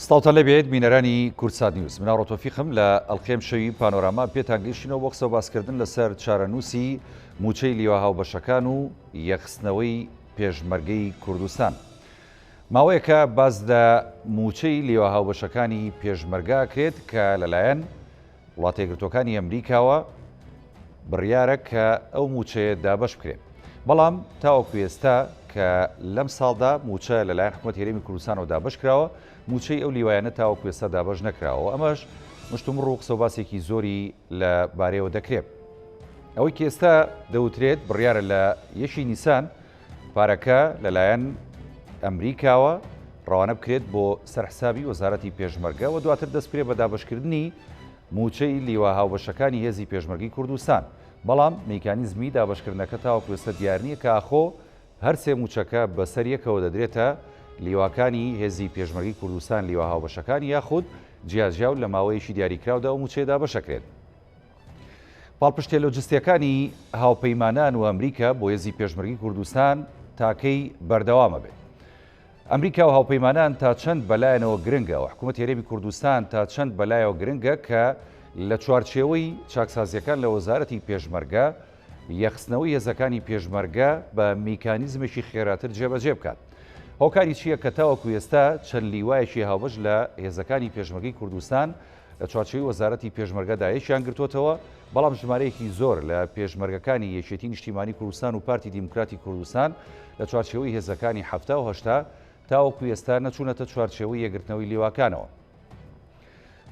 سڵاوتان لەبێت بینەرانی کورتسات نیوز. مناو ڕۆتۆفیقم لە ئەڵقێم شەوی پانۆراما پێتان گەیشتینەوە بۆ قسە باسکردن لەسەر چارەنووسی موچەی لیوا هاوبەشەکان و یەخستنەوەی پێشمەرگەی کوردستان. ماوەیەکە باز لە موچەی لیوا هاوبەشەکانی پێشمەرگا کرێت کە لەلایەن وڵاتە یەکگرتووەکانی ئەمریکاوە بڕیارە کە ئەو موچەیە دابەش بکرێت. بەڵام تاوەکو ئێستا کە لەم ساڵدا موچە لەلایەن حکوومەت هێرێمی کوردستانەوە دابەش کراوە، موچەی ئەو لیوایانە تاوەکو ئێستا دابەش نەکراوە. ئەمەش مشتومڕ و قسە و باسێکی زۆری لە بارەیەوە دەکرێت. ئەوەی کە ئێستا دەوترێت بڕیارە لە یەشی نیسان پارەکە لەلایەن ئەمریکاوە ڕەوانە بکرێت بۆ سەرحسابی وەزارەتی پێشمەرگە و دواتر دەست پێ بە دابەشکردنی موچەی لیوا هاوبەشەکانی هێزی پێشمەرگی کوردستان. بەڵام میکانیزمی دابەشکردنەکە تاوەکو ئێستا دیار نییە کە ئاخۆ هەر سێ موچەکە بەسەر یەکەوە دەدرێتە لیواکانی هێزی پێشمەرگی کوردستان لیوا هاوبەشەکانی یاخود جیاجیاو لە ماوەیەشی دیاریکراودا و موچەیە دابەشەکرێت. پاڵپشتێ لۆجستیەکانی هاوپەیمانان و ئەمریکا بۆ هێزی پێشمەرگی کوردستان تاکەی بەردەوامە بێت. ئەمریکا و هاوپەیمانان تا چەند بەلایەنەوە گرنگە و حکوومەت هێرێمی کوردستان تا چەند بەلایەوە گرنگە کە لە چوارچێوەی چاکسازیەکان لە وەزارەتی پێشمەرگە یەخستنەوەی هێزەکانی پێشمەرگە بە میکانیزمێکی خێراتر جێبەجێ بکات. هۆکاری چییە کە تاوەکو ئێستا چەند لیوایەکی هاوبەش لە هێزەکانی پێشمەرگی کوردستان لە چوارچێوەی وەزارەتی پێشمەرگەدا یەکیان گرتوتەوە، بەڵام ژمارەیەکی زۆر لە پێشمەرگەکانی یەکێتی نیشتیمانی کوردستان و پارتی دیموکراتی کوردستان لە چوارچێوەی هێزەکانی 70 و 80 تاوەکو ئێستا نەچوونەتە چوارچێوەی یەگرتنەوەی لیواکانەوە.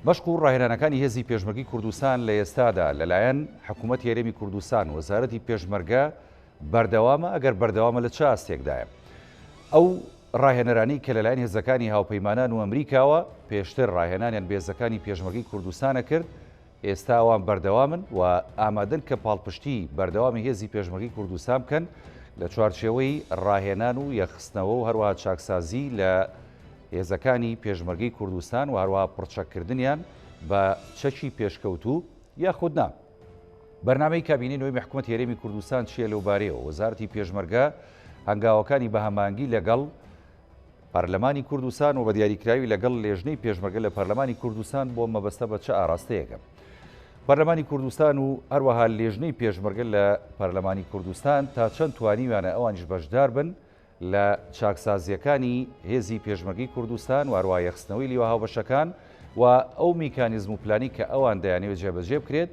بەشق و ڕاهێنانەکانی هێزی پێشمەرگی کوردستان لە ئێستادا لەلایەن حکوومەت هێرێمی کوردستان وەزارەتی پێشمەرگە بەردەوامە ئەگەر بەردەوامە لە چ ئاستێکدایە. ئەو ڕاهێنەرانی کە لەلایەن هێزەکانی هاوپەیمانان و ئەمریکاوە پێشتر ڕاهێنانیان بێزەکانی پێشمەرگی کوردستانە کرد، ئێستا ئەوان بەردەوامن و ئامادەن کە پاڵپشتی بەردەوامی هێزی پێشمەرگی کوردستان بکەن لە چوارچێوەی ڕاهێنان و یەخستنەوە و هەروەها چاکسازی لە هێزەکانی پێشمەرگی کوردستان و هەروەها پڕچەکردنیان بە چەکی پێشکەوتوو یاخود نا. بەرنامەی کابینەی نوێی حکوومەت هێرێمی کوردستان چیە لەو بارەیەوە؟ وەزارەتی پێشمەرگە هەنگاوەکانی بە هەمانگی لەگەڵ پەرلەمانی کوردستان و بە دیاریکراوی لەگەڵ لێژنەی پێشمەرگە لە پەرلەمانی کوردستان بۆ مەبەستە بە چه ئاراستەیەکە. پەرلەمانی کوردستان و هەروەها لێژنەی پێشمەرگە لە پەرلەمانی کوردستان تا چەند توانیوانە ئەوانیش بەشدار بن لە چاکسازیەکانی هێزی پێشمەرگی کوردستان و هەروەها یەخستنەوەی لیوا هاوبەشەکان و ئەو میکانیزم و پلانی کە ئەوان دەیانەوێت جێبەجێ بکرێت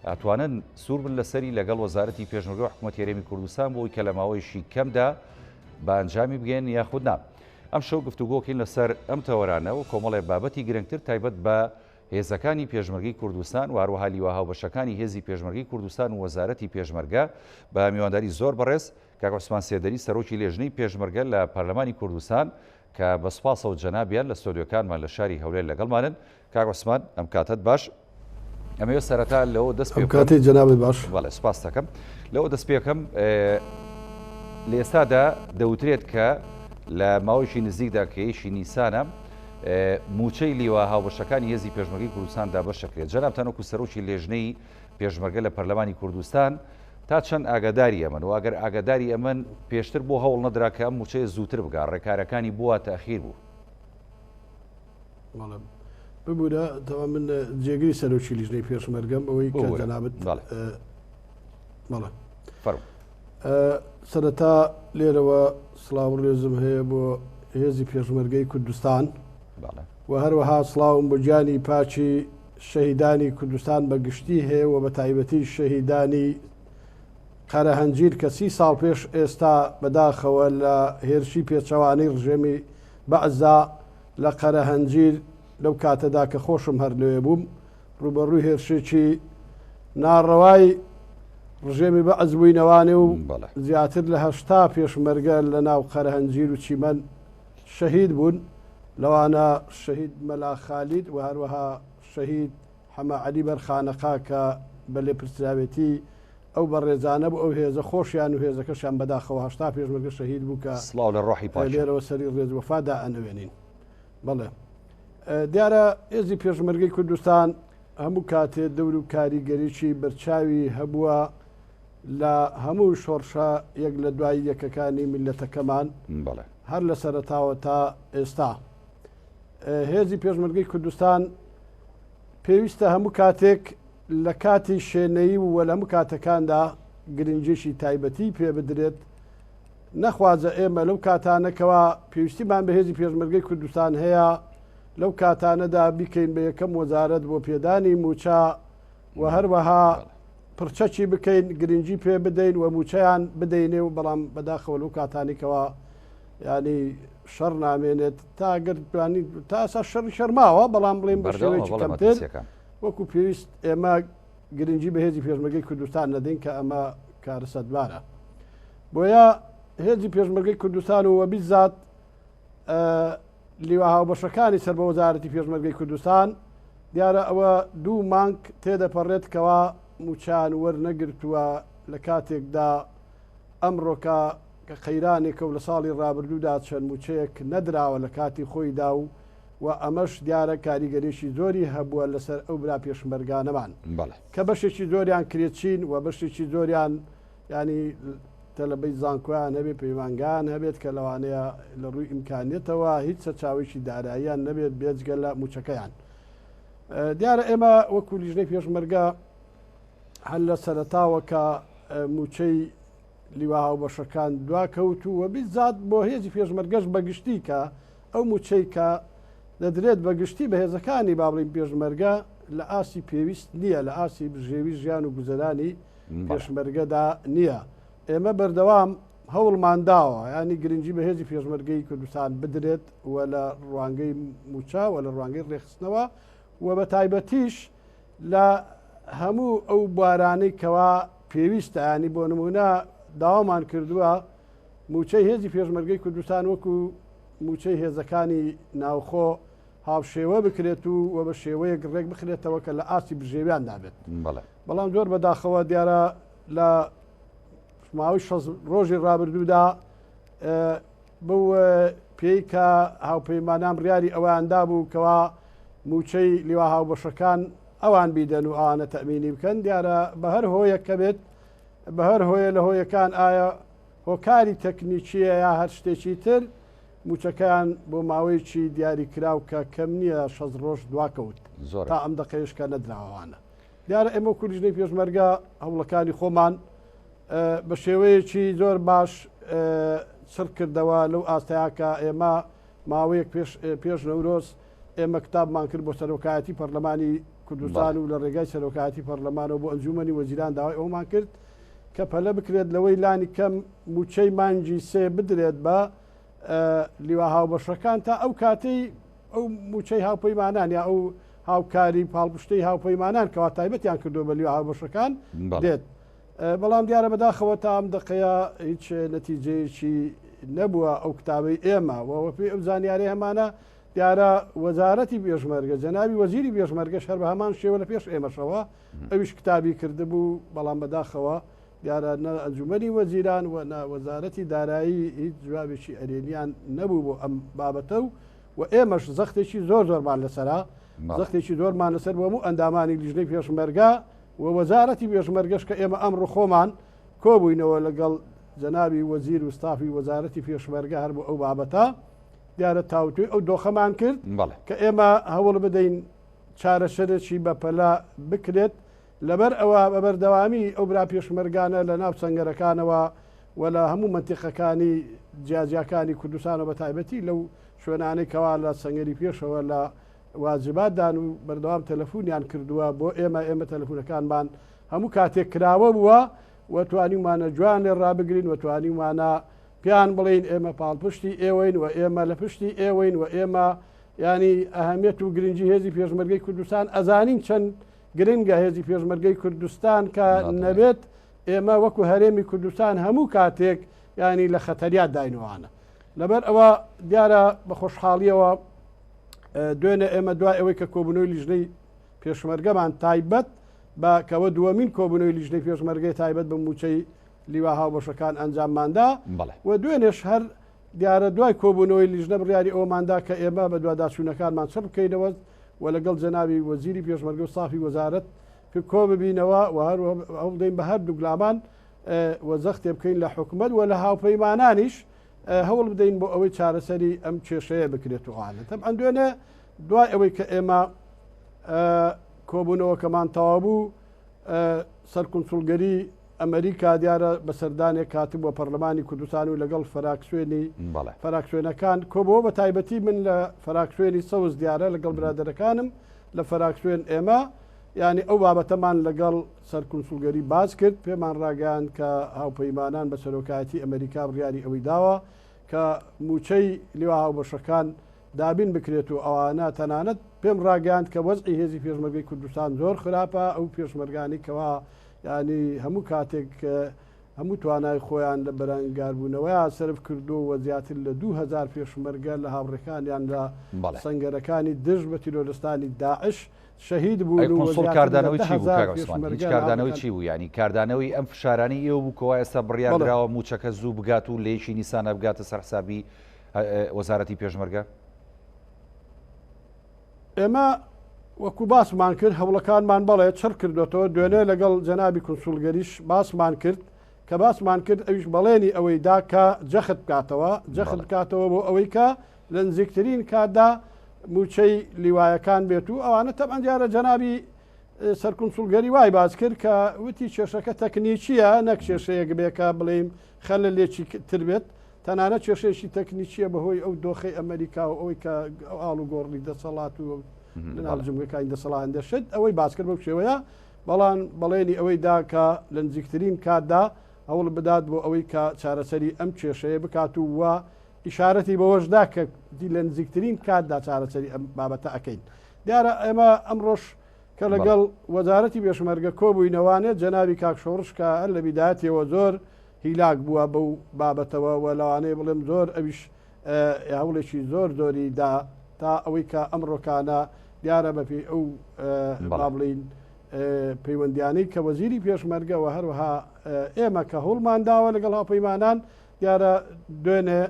ئەتوانن سوور بن لەسەری لەگەڵ وەزارەتی پێشمەرگە و حکوومەت هێرێمی کوردستان بۆی کە لە ماوەیەشی کەمدا بە ئەنجامی بگەن یاخود نا. ئەم شەو گفتوگۆکەین لەسەر ئەم تەوەرانە و کۆمەڵێ بابەتی گرنگتر تایبەت بە هێزەکانی پێشمەرگی کوردستان و هەروەها لیوا هاوبەشەکانی هێزی پێشمەرگی کوردستان و وەزارەتی پێشمەرگە بە میوانداری زۆر بەڕێز کاک عوسمان سێدەری سەرۆکی لێژنەی پێشمەرگە لە پەرلەمانی کوردستان کە بە سوپاس و جەنابیان لە ستۆدیۆکانمان لە شاری هەولێر لەگەڵمانن. کاک عوسمان ئەم کاتت باش. ئەمەوێ سەرەتا لەوە دەست پێ کاتی جەنابێت باش. بەڵێ سوپاس دەکەم. لەوە دەست پێکەم لە ئێستادا دەوترێت کە لە ماوەیەکی نزیکدا کە یەشی نیسانە موچەی لیوا هاوبەشەکانی هێزی پێشمەرگی کوردستان دابەشەکرێت. جەنابتان وەکو سەرۆکی لێژنەی پێشمەرگە لە پەرلەمانی کوردستان تا چەند ئاگاداری ئەمن و ئەگەر ئاگاداری ئەمن پێشتر بۆ هەوڵ نەدرا کە ئەم موچەیە زووتر بگات، ڕێکارەکانی بووە تەخیر بوو؟ ببوورە دەوا من جێگری سەرۆکی لیژنەی پێشمەرگەم ئەوەی کە جەنابەت بەڵێ سەرەتا لێرەوە سڵاو ڕێزم هەیە بۆ هێزی پێشمەرگەی کوردستان و هەروەها سڵاوم بۆ گیانی پاچی شەهیدانی کوردستان بە گشتی هەیە و بە تایبەتی شەهیدانی قەرەهەنجیر کە 30 ساڵ پێش ئێستا بەداخەوە لە هێرشی پێچەوانەی ڕژێمی بەعزا لە قەرەهەنجیر لەو کاتەدا کە خۆشم هەر لەوێ بووم ڕوبەڕووی هێرشێکی ناڕەوای ڕژێمی بەعز بووینەوانێ و زیاتر لە 80 پێشمەرگە لە ناو قەرەهەنجیر و چیمەن شەهید بوون، لەوانە شەهید مەلا خالید و هەروەها شەهید حەما عەلی بەرخانەقا کە بە لێپرسراوێتی ئەو بەڕێزانە بوو ئەو هێزە خۆشیان و هێزەکەشیان بەداخەوە 80 پێشمەرگە شەهید بوو کە سڵاو لە ڕۆحی پاش لێرەوە سەری ڕێز وەفادا ئەنوێنین. بەڵێ دیارە هێزی پێشمەرگەی کوردستان هەموو کاتێ دەور و کاریگەریی بەرچاوی هەبووە لە هەموو شۆڕشە یەک لە دوای یەکەکانی میلەتەکەمان هەر لە سەرەتاوە تا ئێستا. هێزی پێشمەرگەی کوردستان پێویستە هەموو کاتێک لە کاتی شوێنەیی و لە هەموو کاتەکاندا گرنگجێشی تایبەتی پێ بدرێت نەخوازە ئێمە لەو کاتانەکەەوە پێویستیمان بە هێزی پێشمەرگەی کوردستان هەیە لەو کاتانەدا بیکەین بە یەکەم وەزارەت بۆ پێدانی موچە و هەروەها پرچەکی بکەین گرنگجی پێ بدەین و موچەیان بدەینێ و بەڵام بەداخەوە لەو کاتانێکەوە ینی شەڕ نامێنێت تاگەر توانی تاسا شەڕی شەرماوە بەڵام بڵێن بە شێوەیەکی کەمتر وەکو پێویست ئێمە گرنگجی بە هێزی پێشمەرگەی کوردستان نەدەین کە ئەمە کارە سەدبارە بۆیە هێزی پێشمەرگەی کوردستان و وەبیزات لیوا هاوبەشەکانی سەر بە وەزارەتی پێشمەرگەی کوردستان دیارە ئەوە دوو مانگ تێدەپەڕێتکەوە موچان وەرنەگرتووە لە کاتێکدا ئەمڕۆکە کە قەیرانێکە و لە ساڵی ڕابردوودا چەند موچەیەک نەدراوە لە کاتی خۆیدا و ئەمەش دیارە کاریگەریشی زۆری هەبووە لەسەر ئەو برا پێشمەرگانەمان کە بەشێکی زۆریان کرێچین و بەشێکی زۆریان ینی تەلەبەی زانکۆیان هەبێت پەیمانگان هەبێت کە لەوانەیە لە ڕووی ئیمکانێتەوە هیچ سەرچاوێکی داراییان نەبێت بێجگە لە موچەکەیان دیارە ئێمە وەکو لیژنەی پێشمەرگە هەل لە سەرەتاوە کە موچەی لیوا هاوبەشەکان دواکەوت و بیزات بۆ هێزی پێشمەرگەش بەگشتی کە ئەو موچەی کە دەدرێت بەگشتی بە هێزەکانی بابڵین پێشمەرگە لە ئاسی پێویست نییە لە ئاسی بژێوی ژیان و گوزەرانی پێشمەرگەدا نییە ئێمە بەردەوام هەوڵمانداوە ینی گرنگجی بە هێزی پێشمەرگەی کوردستان بدرێت و لە ڕوانگەی موچە و لە ڕوانگەی ڕێخستنەوە و بە تایبەتیش لە هەموو ئەو بوارانەی کەوا پێویستە ینی بۆ نمونە داوامان کردووە موچەی هێزی پێشمەرگەی کوردستان وەکو موچەی هێزەکانی ناوخۆ هاوشێوە بکرێت و بە شێوەیەک ڕێک بخرێتەوە کە لە ئاسی بژێویان دابێت بەڵام زۆر بەداخەوە دیارە لە ماوەی 6 ڕۆژی ڕابردوودا بەو پێی کە هاوپەیمانان بڕیاری ئەویاندا بوو کەوا موچەی لیوا هاوبەشەکان ئەوان بیدەن و ئەوانە تەمینی بکەن دیارە بە هەر هۆیەک کە بێت بە هەر هۆیە لە هۆیەکان ئایا هۆکاری تەکنیکیە یا هەر شتێکی تر موچەکەیان بۆ ماوەیەکی دیاری کراو کە کەم نییە 6 ڕۆژ دواکەوت تا ئەم دەقەیشکە نەدراوانە دیارە ئێمە کوردیژنەی پێشمەرگە هەوڵەکانی خۆمان بە شێوەیەکی زۆر باش سڕ کردەوە لەو ئاستەیەکە ئێمە ماوەیەک پێش نەورۆز ئێمە کتابمان کرد بۆ سەرۆکایەتی پەرلەمانی کوردستان و لە ڕێگای سەرۆکایەتی پەرلەمانەوە بۆ ئەنجومەنی وەزیران داوای ئەومان کرد کە پەلە بکرێت لەوەی لانی کەم موچەی مانگی سێ بدرێت بە لیوا هاوبەشەکان تا ئەو کاتەی ئەو موچەی هاوپەیمانان یا ئەو هاوکاری پاڵپشتەی هاوپەیمانان کەوا تایبەتیان کردو بە لیوا هاوبەشەکان دێت بەڵام دیارە بەداخەوە تا ئەم دقەیە هیچ نەتیجەیەکی نەبووە ئەو کتابەی ئێمە وەپی ئەو زانیاری هەمانە دیارە وەزارەتی پێشمەرگە جەنابی وەزیری پێشمەرگەش هەر بە هەمان شێوە لە پێش ئێمەشەوە ئەویش کتابی کردبوو بەڵام بەداخەوە دیارە نە ئەنجومەنی وەزیران و وەزارەتی دارایی هیچ جوابێکی ئەرێنیان نەبوو بۆ ئەم بابەتە و ئێمەش زەختێکی زۆرمان لەسەرا زەختێکی زۆرمان لەسەر بۆ هەموو ئەندامانی لیژنەی پێشمەرگە و وەزارەتی پێشمەرگەش کە ئێمە ئەمڕۆ خۆمان کۆبووینەوە لەگەڵ جەنابی وەزیر و ستافی وەزارەتی پێشمەرگە هەر بۆ ئەو بابەتە دیارە تاوتوی ئەو دۆخەمان کرد کە ئێمە هەوڵ بدەین چارەسەرێکی بەپەلا بکرێت لەبەر ئەوە بە بەردەوامی ئەو برا پێشمەرگانە لە ناو سەنگەرەکانەوە و لە هەموو منتیقەکانی جیاجیەکانی کوردستانە بە تایبەتی لەو شوێنانەی کەوا لە سەنگەری پێشەوە لە واجباتدان و بەردەوام تەلەفۆنیان کردووە بۆ ئێمە تەلەفۆنەکانمان هەموو کاتێک کراوە بووە و توانیمانە جوان لێ ڕابگرین و توانیمانە پیان بڵین ئێمە پاڵپشتی ئێوەین و ئێمە لە پشتی ئێوەین و ئێمە ینی ئەهەمیەت و گرنگی هێزی پێشمەرگەی کوردستان ئەزانین چەند گرنگە هێزی پێشمەرگەی کوردستان کە نەبێت ئێمە وەکو هەرێمی کوردستان هەموو کاتێک ینی لە خەتەریات داینوانە لەبەر ئەوە دیارە بە خۆشحاڵیەوە دوێنێ ئێمە دوای ئەوەی کە کۆبوونەوەی لیژنەی پێشمەرگەمان تایبەت بە کەوە دووەمین کۆبوونەوەی لیژنەی پێشمەرگەی تایبەت بە موچەی لیوا هاوبەشەکان ئەنجامماندا و دوێنێش هەر دیارە دوای کۆبوونەوەی لیژنە بڕیاری ئەوماندا کە ئێمە بە دوواداچوونەکانمان چڕ بکەینەوە و لەگەڵ جەنابی وەزیری پێشمەرگە و سافی وەزارەت کۆ ببینەوە و هەڵدەین بە هەردوو گلامان وەزەختێ بکەین لە حکومەت و لە هاوپەیمانانیش هەوڵ بدەین بۆ ئەوەی چارەسەری ئەم کێشەیە بکرێتوانە تەبعاً دوێنێ دوای ئەوەی کە ئێمە کۆبوونەوەکەمان تەواو بوو سەرکونسوڵگەری ئەمریکا دیارە بەسەردانێک کاتب بۆ پەرلەمانی کوردستان و لەگەڵ فراکسوێنی فراکسوێنەکان کۆبەوە بە تایبەتی من لە فراکسوێنی سەوز دیارە لەگەڵ برادەرەکانم لە فراکسوێن ئێمە ینی ئەو بابەتەمان لەگەڵ سەرکونسوڵگەری باز کرد پێمان ڕاگەیان کە هاوپەیمانان بە سەرۆکایەتی ئەمریکا بڕیاری ئەوەی داوە کە موچەی لیوا هاوبەشەکان دابین بکرێت و ئەوانە تەنانەت پێم ڕاگەاند کە وەزعی هێزی پێشمەرگەی کوردستان زۆر خراپە ئەو پێشمەرگانی کەوا ینی هەموو کاتێک هەموو توانای خۆیان لە بەرەنگاربوونەوەیان سرف کردو و زیاتر لە 2000 پێشمەرگە لە هاوڕێکانیان لە سەنگەرەکانی دژ بە تیرۆرستانی داعش شەهید بوون کاردانەوەی چی بوو هیچ کاردانەوەی چی بوو ینی کاردانەوەی ئەم فشارانی ئێوە بوو کەوا ئێستا بڕیاردراوە موچەکە زوو بگات و لێشی نیسانە بگاتە سەرحسابی وەزارەتی پێشمەرگە ئێمە وەکو باسمان کرد هەوڵەکانمان بەڵێ چڕ کردوەوە دوێنێ لەگەڵ جەنابی کنسوڵگەریش باسمان کرد کە باسمان کرد ئەویش بەڵێنی ئەوەی دا کە جەخت بکاتەوە جەخت بکاتەوە بۆ ئەوەی کە لە نزیکترین کاتدا موچەی لیوایەکان بێت و ئەوانە تەبعاً دیارە جەنابی سەرکونسوڵگەری وای باز کرد کە وتی کێشەکە تەکنیکیە نەک کێشەیەک بێکە بڵێم خەلە لێکی تر بێت تەنانە کێشەیەکی تەکنیکیە بەهۆی ئەو دۆخی ئەمریکا و ئەوەی کە ئاڵ و گۆڕی دەسەڵات و لەناو جمهوریەکانی دەسەڵات دەشت ئەوەی باز کرد بەو شێوەیە بەڵام بەڵێنی ئەوەی دا کە لە نزیکترین کاتدا هەوڵ بدات بۆ ئەوەی کە چارەسەری ئەم کێشەیە بکات و وە ئیشارەتی بەوەشدا کە لە نزیکترین کاتدا چارەسەری ئەم بابەتە ئەەکەین دیارە ئێمە ئەمڕۆژ کە لەگەڵ وەزارەتی پێشمەرگە کۆبووینەوانێت جەنابی کاکشۆڕش کە هەر لە بیدایەتەوە زۆر هیلاک بووە بەو بابەتەوە و لەوانەیە بڵێم زۆر ئەویش هەوڵێکی زۆر زۆری دا تا ئەوەی کە ئەمڕۆکانە دیارە بەپی ئەو بڵین پەیوەندیانەی کە وەزیری پێشمەرگەوە هەروەها ئێمە کە هەوڵمان داوە لەگەڵ هاوپەیمانان دیارە دوێنێ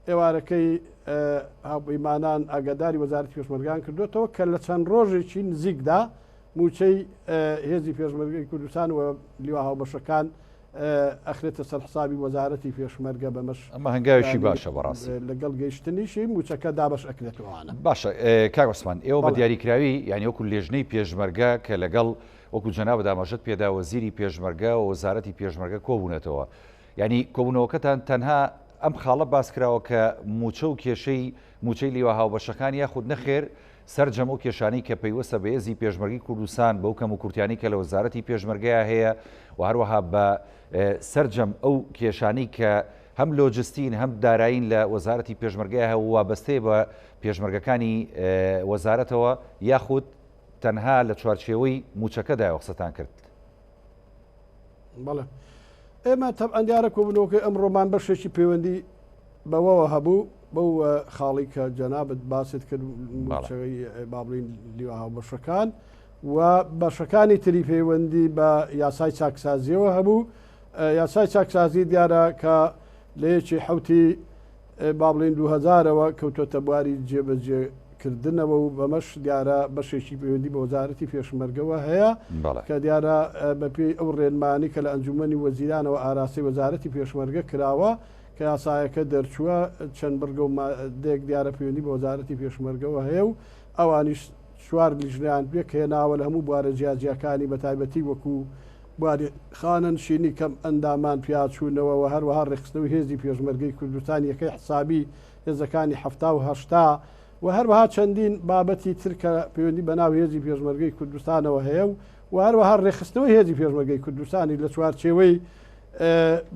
ئێوارەکەی هاوپەیمانان ئاگاداری وەزارەتی پێشمەرگان کردوێتەوە کە لە چەند ڕۆژێکی نزیکدا موچەی هێزی پێشمەرگەی کوردستان و لیوا هاوبەشەکان ئەخرێتە سەر حسابی وەزارەتی پێشمەرگە بەمەش ئەمە هەنگاوێکی باشە بەڕاستی لەگەڵ گەیشتنیشی موچەکە دابش ئەکرێتەوەوانە باشە کاک عوسمان ئێوە بە دیاریکراوی یعنی وەکو لێژنەی پێشمەرگە کە لەگەڵ وەکو جەناب دامەژت پێدا وەزیری پێشمەرگە و وەزارەتی پێشمەرگە کۆبوونەتەوە ینی کۆبوونەوەکەتان تەنها ئەم خاڵە باسکراوە کە موچە و کێشەی موچەی لیوا هاوبەشەکان یاخود نەخێر سەررجەم و کێشانی کە پەیوەستە بە هێزی پێشمەرگی کوردستان بەو کەم و کورتیانی کە لە وەزارەتی پێشمەرگەیە هەیە و هەروەها بە سەررجەم ئەو کێشانی کە هەم لۆجستین هەم دارایین لە وەزارەتی پێشمەرگەیە هەیە وابەستەی بە پێشمەرگەکانی وەزارەتەوە یاخود تەنها لە چوارچێوەی موچەکەدایە قسەتان کرد بەڵێ ئێمە تەبعاً دیارە کۆبوونەوەکەی ئەمڕۆمان بەشێکی پەیوەندی بەوەوە هەبوو بەو خاڵی کە جەنابەت باست کرد بابڵین لیوا هاوبەشەکان و بەشەکانی تری پەیوەندی بە یاسای چاکسازیەوە هەبوو یاسای چاکسازی دیارە کە لە یەکی حوتی بابڵین 2000ەوە کەوتۆتە بواری جێبەجێکردنەوە و بەمەش دیارە بەشێکی پەیوەندی بە وەزارەتی پێشمەرگەوە هەیە کە دیارە بەپێی ئەو ڕێنمانی کە لە ئەنجومەنی وەزیرانەوە ئاراسی وەزارەتی پێشمەرگە کراوە کە یاسایەکە دەرچووە چەند بەرگە و دێک دیارە پەیوەندی بە وەزارەتی پێشمەرگەوە هەیە و ئەوانیش چوار لیژنیان پێ کە هێناوە لە هەموو بوارە جیاجیەکانی بە تایبەتی وەکو بواری خانەنشینی کەم ئەندامان پیاچوونەوە و هەروەها ڕێخستنەوەی هێزی پێشمەرگەی کوردستان یەکەی حسابی هێزەکانی هەفتا و هەشتا و هەروەها چەندین بابەتی ترکە پەیوەندی بەناو هێزی پێشمەرگەی کوردستانەوە هەیە و هەروەها ڕێخستنەوەی هێزی پێشمەرگەی کوردستانی لە چوارچێوەی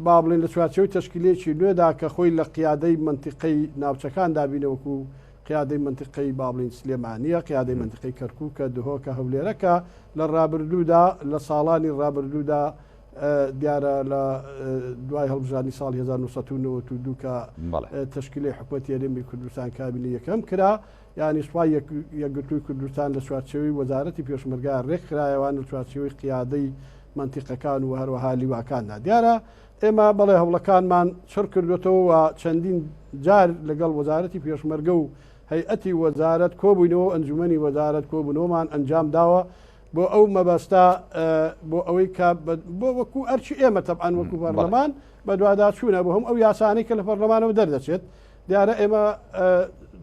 با بڵین لە چوارچێوەی تەشکیلێکی نوێدا کە خۆی لە قیادەی منتیقەی ناوچەکان دابینەوەکو قیادەی منتیقەی بابڵین سلێمانیە قیادەی منتیقەی کەرکووکە دهۆکە هەولێرەکە لە ڕابردوودا لە ساڵانی ڕابردوودا دیارە لە دوای هەڵبژانی ساڵ 1992 کە تەشکیلی حکوومەتی هەرێمی کوردستان کابینی یەکەم کرا یعنی سوپای یەکگرتووی کوردستان لە چوارچێوەی وەزارەتی پێشمەرگە ڕێکخرایەوان لە چوارچێوەی قیادەی منتیقەکان و هەروەها لیواکاندا دیارە ئێمە بەڵێ هەوڵەکانمان چڕ کردوێتەوە و چەندین جار لەگەڵ وەزارەتی پێشمەرگە و هەیئەتی وەزارەت کۆبوونەوە ئەنجومەنی وەزارەت کۆبوونەوەمان ئەنجام داوە بۆ ئەو مەبەستا بۆ ئەوەی بۆ وەکو ئەرچی ئێمە تەبعاان وەکو پەرلەمان بە دوواداچوونە بۆ هەم ئەو یاسانی کە لە پەرلەمانەوە دەردەچێت دیارە ئێمە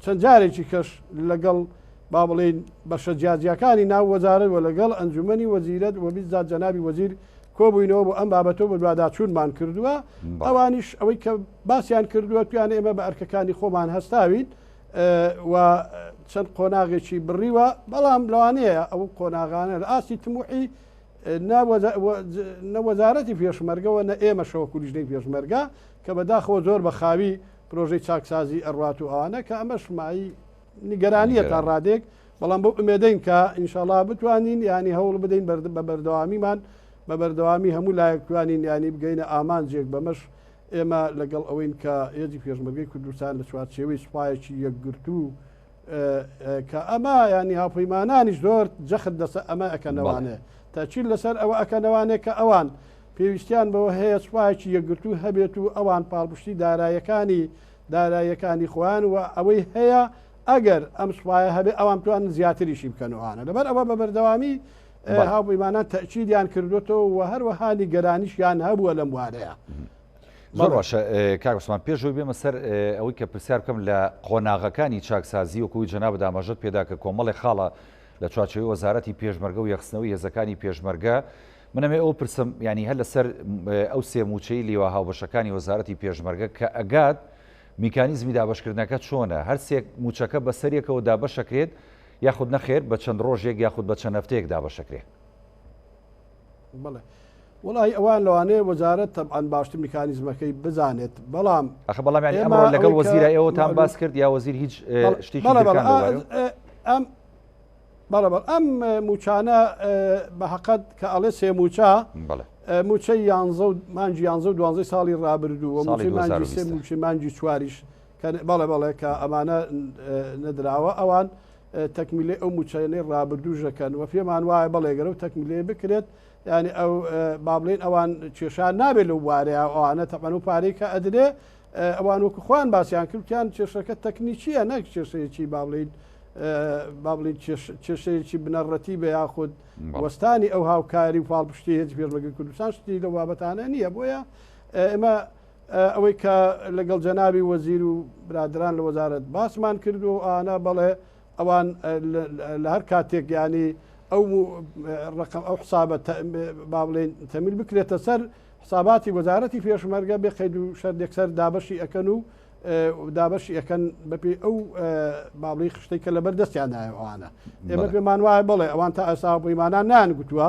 چەند جارێکی کەش لەگەڵ با بڵین بەشە جیاجیەکانی ناو وەزارت و لەگەڵ ئەنجومەنی وەزیرەت و بیزات جەنابی وەزیر کۆبووینەوە بۆ ئەم بابەتەوە بە دوواداچوونمان کردووە ئەوانیش ئەوەی کە باسییان کردووە توانە ئێمە بە ئەرکەکانی خۆمان هەستاوین و چەند قۆناغێکی بڕیوە بەڵام لەوانەیە ئەو قۆناغانە لە ئاستی تموحی نەوەزارەتی پێشمەرگەوە نە ئێمەشەوە کولیژنەی پێشمەرگا کە بەداخەوە زۆر بە خاوی پرۆژەی چاکسازی ئەڕات و ئەوانە کە ئەمە شمایی نیگەرانیە تا ڕادێک بەڵام بۆ ئومێدەین کە ئینشاءڵڵا بتوانین ینی هەوڵ بدەین بە بەردەوامیمان بە بەردەوامی هەموو لایەک توانین ینی بگەینە ئامانجێک بەمەش ئێمە لەگەڵ ئەوەین کە هێزی پێشمەرگەی کوردستان لە چوارچێوەی سوپایەکی یەکگرتو کە ئەمە ینی هاوپەیمانانیش زۆر جەخت دەسە ئەمە ئەکەنەوانێ تاچیل لەسەر ئەوە ئەکەنەوانێت کە ئەوان پێویستیان بەوە هەیە سوپایەکی یەکگرتو هەبێت و ئەوان پاڵپشتی دارایەکانی خۆیان و ئەوەی هەیە ئەگەر ئەم سوپایە هەبێ ئەوان توانن زیاتریشی بکەنەوەوانە لەبەر ئەوە بە بەردەوامی هاوپەیمانان تەچیدیان کردوێتەوە و هەروەهانی گەرانیشیان هەبووە لەم وارەیە. زۆر باشە کاکسمان پێشەوەی بێمە سەر ئەوەی کە پرسیار بکەم لە قۆناغەکانی چاکسازی وەکوی جەناب دامەژت پێدا کە کۆمەڵی خاڵە لە چوارچێوەی وەزارەتی پێشمەرگە و یەخستنەوەی هێزەکانی پێشمەرگە منەمێ ئەو پرسم ینی هەر لەسەر ئەو سێ موچەی لیوە هاوبەشەکانی وەزارەتی پێشمەرگە کە ئەگات میکانیزمی دابەشکردنەکە چۆنە هەر سێک موچەکە بەسەرێکەوە دابەشەکرێت یاخود نەخێر بە چەند ڕۆژێک یاخود بە چەند هەفتەیەک دابەشەکرێت. بەڵێ وڵی ئەوان لەوانەیە وەزارەت تەبعاان باشتر میکانیزمەکەی بزانێت بەڵام بەڵام ئەمە لەگەڵ وەزیرە ئێوەتان باس کرد یا وەزیر هیچ شتێکی ئەم موچانە بە حەقەت کە ئەڵێ سێ موچە موچەی مانجی 12 ساڵی ڕابردوو مانجی چواریش بەڵێ کە ئەمانە نەدراوە ئەوان تەکمیلێ ئەو موچەنەی ڕابردووژەکەن و پێمان وایە بەڵێگەرە و تەکمیلێ بکرێت ینی ئەو بابلین ئەوان کێشان نابێت لەو وارەیە ئەوانە تەقەن و پارەی کە ئەدرێ ئەوان وەکو خوان باسییان کردیان کێشەکە تەکنیکیە نەک کێشەیەکی بابلین کێشەیەکی بنەڕەتی بە یاخود وەستانی ئەو هاوکاری و پاڵپشتی هێز پێشمەرگەی کوردستان شتی لە بابەتانە نییە بۆیە ئێمە ئەوەی کە لەگەڵ جەنابی وەزیر و برادران لە وەزارەت باسمان کرد و ئانا بەڵێ ئەوان لە هەر کاتێک ینی ئەو ڕقم ئەو حسابە با بڵێن تەمیل بکرێتە سەر حساباتی وەزارەتی پێشمەرگە بێ قەید و شەردێکسەر دابەشی ئەەکەن و دابەشی ئەەکەن بەپێ ئەو بابڵی خشتەی کە لەبەر دەستیان نایەوانە ئێمە پێمان وایە بڵێ ئەوان تا ئەسا بۆیمانان نانگوتووە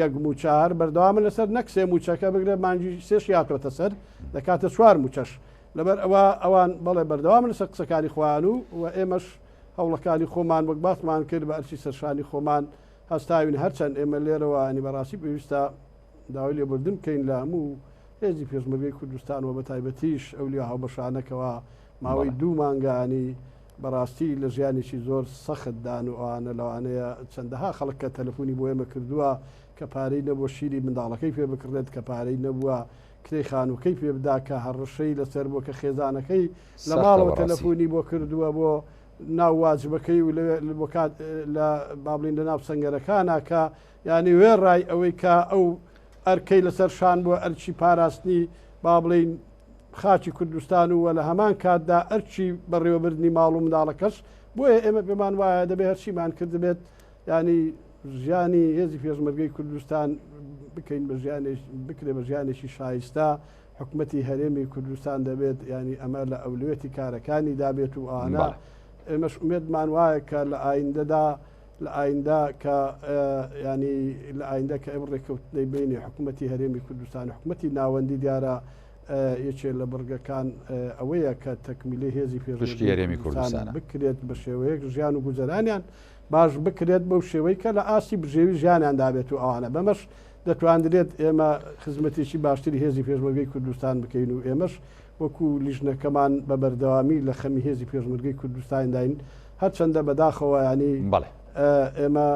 یەک موچار بەردەوامە لەسەر نەک سێ موچەکە بگرێت مانجی سێش یاتوەتە سەر دەکاتە چوار موچەش لەبەر ئەوە ئەوان بڵێ بەردەوام لەسەر قسەکانی خوان و ئێمەش هەوڵەکانی خۆمان وەک باسمان کرد بە ئەرچی سەرشانی خۆمان هەستاوین هەرچەند ئێمە لێرەوە نی بەڕاستی پێویستە داوای لێبوردن بکەین لە هەموو هێزی پێشمەرگەی کوردستان و بە تایبەتیش ئەو لێ هاوبەشانەکەەوە ماوەی دوو مانگانی بەڕاستی لە ژیانێکی زۆر سەختدان و ئەوانە لەوانەیە چەندەها خەڵک کە تەلەفۆنی بۆ ئێمە کردووە کە پارەی نەبووە شیری منداڵەکەی پێ بکردێت کە پارەی نەبووە کرێی خانووکەی پێ بدا کە هەڕەشەی لەسەر بۆ کە خێزانەکەی لە ماڵەوە تەلەفۆنی بۆ کردووە بۆ ناو واجبەکەی و لە بابلین لە ناو سەنگەرەکانە کە ینی وێڕای ئەوەی کە ئەو ئەرکەی لەسەر شان بۆ ئەرچی پاراستنی با بڵین خاچی کوردستان و لە هەمان کاتدا ئەرچی بەڕێوەبردننی ماڵ و منداڵەکەش بۆیە ئێمە پێمان وایە دەبێت هەرچیمان کردبێت ینی ژیانی هێزی پێشمەرگەی کوردستان بکەین بکرێ بە ژیانێکی شایستە حکومەتی هەرێمی کوردستان دەبێت ینی ئەمە لە ئەولوێتی کارەکانی دابێت و ئانا ئێمەش ئومێدمان وایە کە لە ئایندەدا لە ئایندا کە ینی لە ئایندا کە ئەم ڕێکەوتنەی بینی حکوومەتی هەرێمی کوردستان حکوومەتی ناوەندی دیارە یەکێ لە بڕگەکان ئەوەیە کە تەکمیلی هێزی پێشتی هەرێمی کوردستان بکرێت بە شێوەیەک ژیان و گوزەرانیان باش بکرێت بەو شێوەی کە لە ئاسی بژێوی ژیانیان دابێت و ئەوانە بەمەش دەتوانرێت ئێمە خزمەتێکی باشتری هێزی پێشمەرگەی کوردستان بکەین و ئێمەش وەکو لیژنەکەمان بە بەردەوامی لە خەمی هێزی پێشمەرگەی کوردستان داین هەرچەندە بەداخەوە ینی ئێمە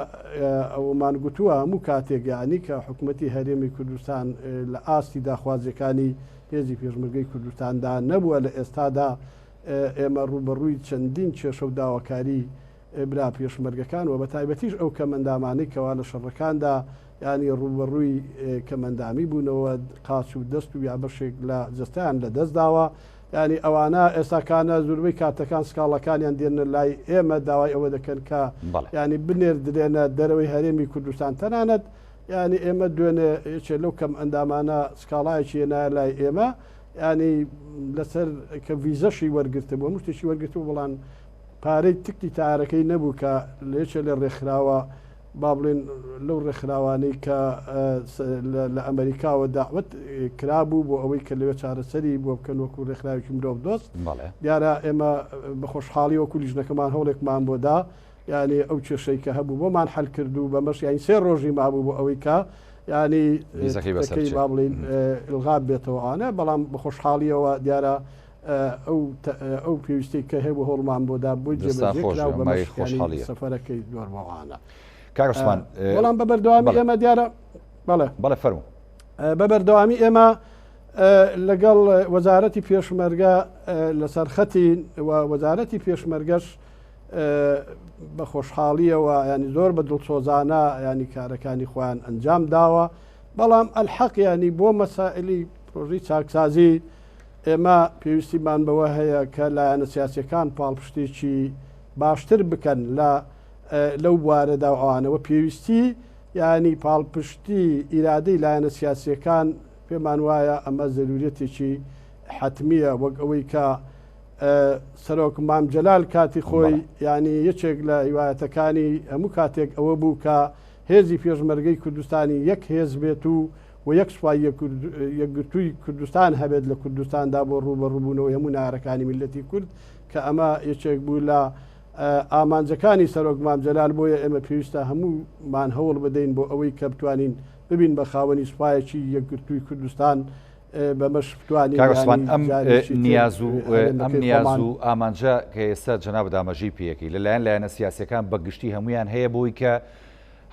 ئەومان گوتووە هەموو کاتێک یانی کە حکوومەتی هەرێمی کوردستان لە ئاستی داخوازیەکانی هێزی پێشمەرگەی کوردستاندا نەبووە لە ئێستادا ئێمە ڕوبەڕووی چەندین کێشە و داواکاری برا پێشمەرگەکان و بە تایبەتیش ئەو کەمەندامانەی کەوا لە شەڕەکاندا ینی ڕوبەڕووی کەمەندامی بوونەوە قاچ و دەست و یا بەشێک لە جستیان لە دەست داوە ینی ئەوانە ئێستاکانە زۆربەی کاتەکان سکاڵەکانیان دێنە لای ئێمە داوای ئەوە دەکەن کە ینی بنێر درێنە دەرەوەی هەرێمی کوردستان تەنانەت ینی ئێمە دوێنێ لەو کەم ئەندامانە سکاڵایەکی نایە لای ئێمە ینی لەسەر کە ڤیزەشی وەرگرتە بۆ شتێکی وەرگرتو بەڵام پارەی تکتی تارەکەی نەبوو کە لێچە لە ڕێکخراوە با بڵێن لەو ڕێکخراوانەی کە لە ئەمریکاوە داوت کرابوو بۆ ئەوەی کە لەوێ چارەسەری بۆ بکەن وەکو ڕێکخراوێکی مرۆڤ دۆست دیارە ئێمە بە خۆشحاڵی وەکو لیژنەکەمان هەوڵێکمان بۆ دا ینی ئەو کێشەی کە هەبوو بۆمان حەل کردو بەمەش یانی 3 ڕۆژی مابوو بۆ ئەوەی کە ینی با بڵین ئلغاب بێتەوەوانە بەڵام بە خۆشحاڵیەوە دیارە ئەو پێویستی کە هەیە بۆ هەوڵمان بۆدا بۆی جێبەجێکراو بەمەش خۆشحاڵی سەفەرەکەی دووەرمەوانە کاکسمان بەڵام بە بەردەوامی ئێمە دیارە بەڵێ فەرموو بە بەردەوامی ئێمە لەگەڵ وەزارەتی پێشمەرگە لەسەر خەتین و وەزارەتی پێشمەرگەش بە خۆشحاڵیەوە ینی زۆر بە دڵسۆزانە ینی کارەکانی خۆیان ئەنجام داوە بەڵام ئەلحەق ینی بۆ مەسائلی پرۆژەی چاکسازی ئێمە پێویستیمان بەوە هەیە کە لایەنە سیاسیەکان پاڵپشتێکی باشتر بکەن لەو بوارەدا ئەوانەوە پێویستی ینی پاڵپشتی ئیرادەی لایەنە سیاسیەکان پێمان وایە ئەمە زەرورەتێکی حتمیە وەک ئەوەی کە سەرۆک مام جەلال کاتی خۆی ینی یەکێک لە هیوایەتەکانی هەموو کاتێک ئەوە بوو کە هێزی پێشمەرگەی کوردستانی یەک هێز بێت و یەک سوپای یەکگرتووی کوردستان هەبێت لە کوردستاندا بۆ ڕوبەڕووبوونەوە هەموو نارەکانی میلەتی کورد کە ئەمە یەکێک بوو لە ئامانجەکانی سەرۆک مام جەلال بۆیە ئێمە پێویستە هەموومان هەوڵ بدەین بۆ ئەوەی کە بتوانین ببین بە خاوەنی سوپایەکی یەکگرتووی کوردستان بەمەش بتوانین ئەم نیاز و ئامانجە کە ئێستا جەناب دامەژی پێیەکەی لەلایەن لایەنە سیاسیەکان بەگشتی هەمویان هەیە بۆی کە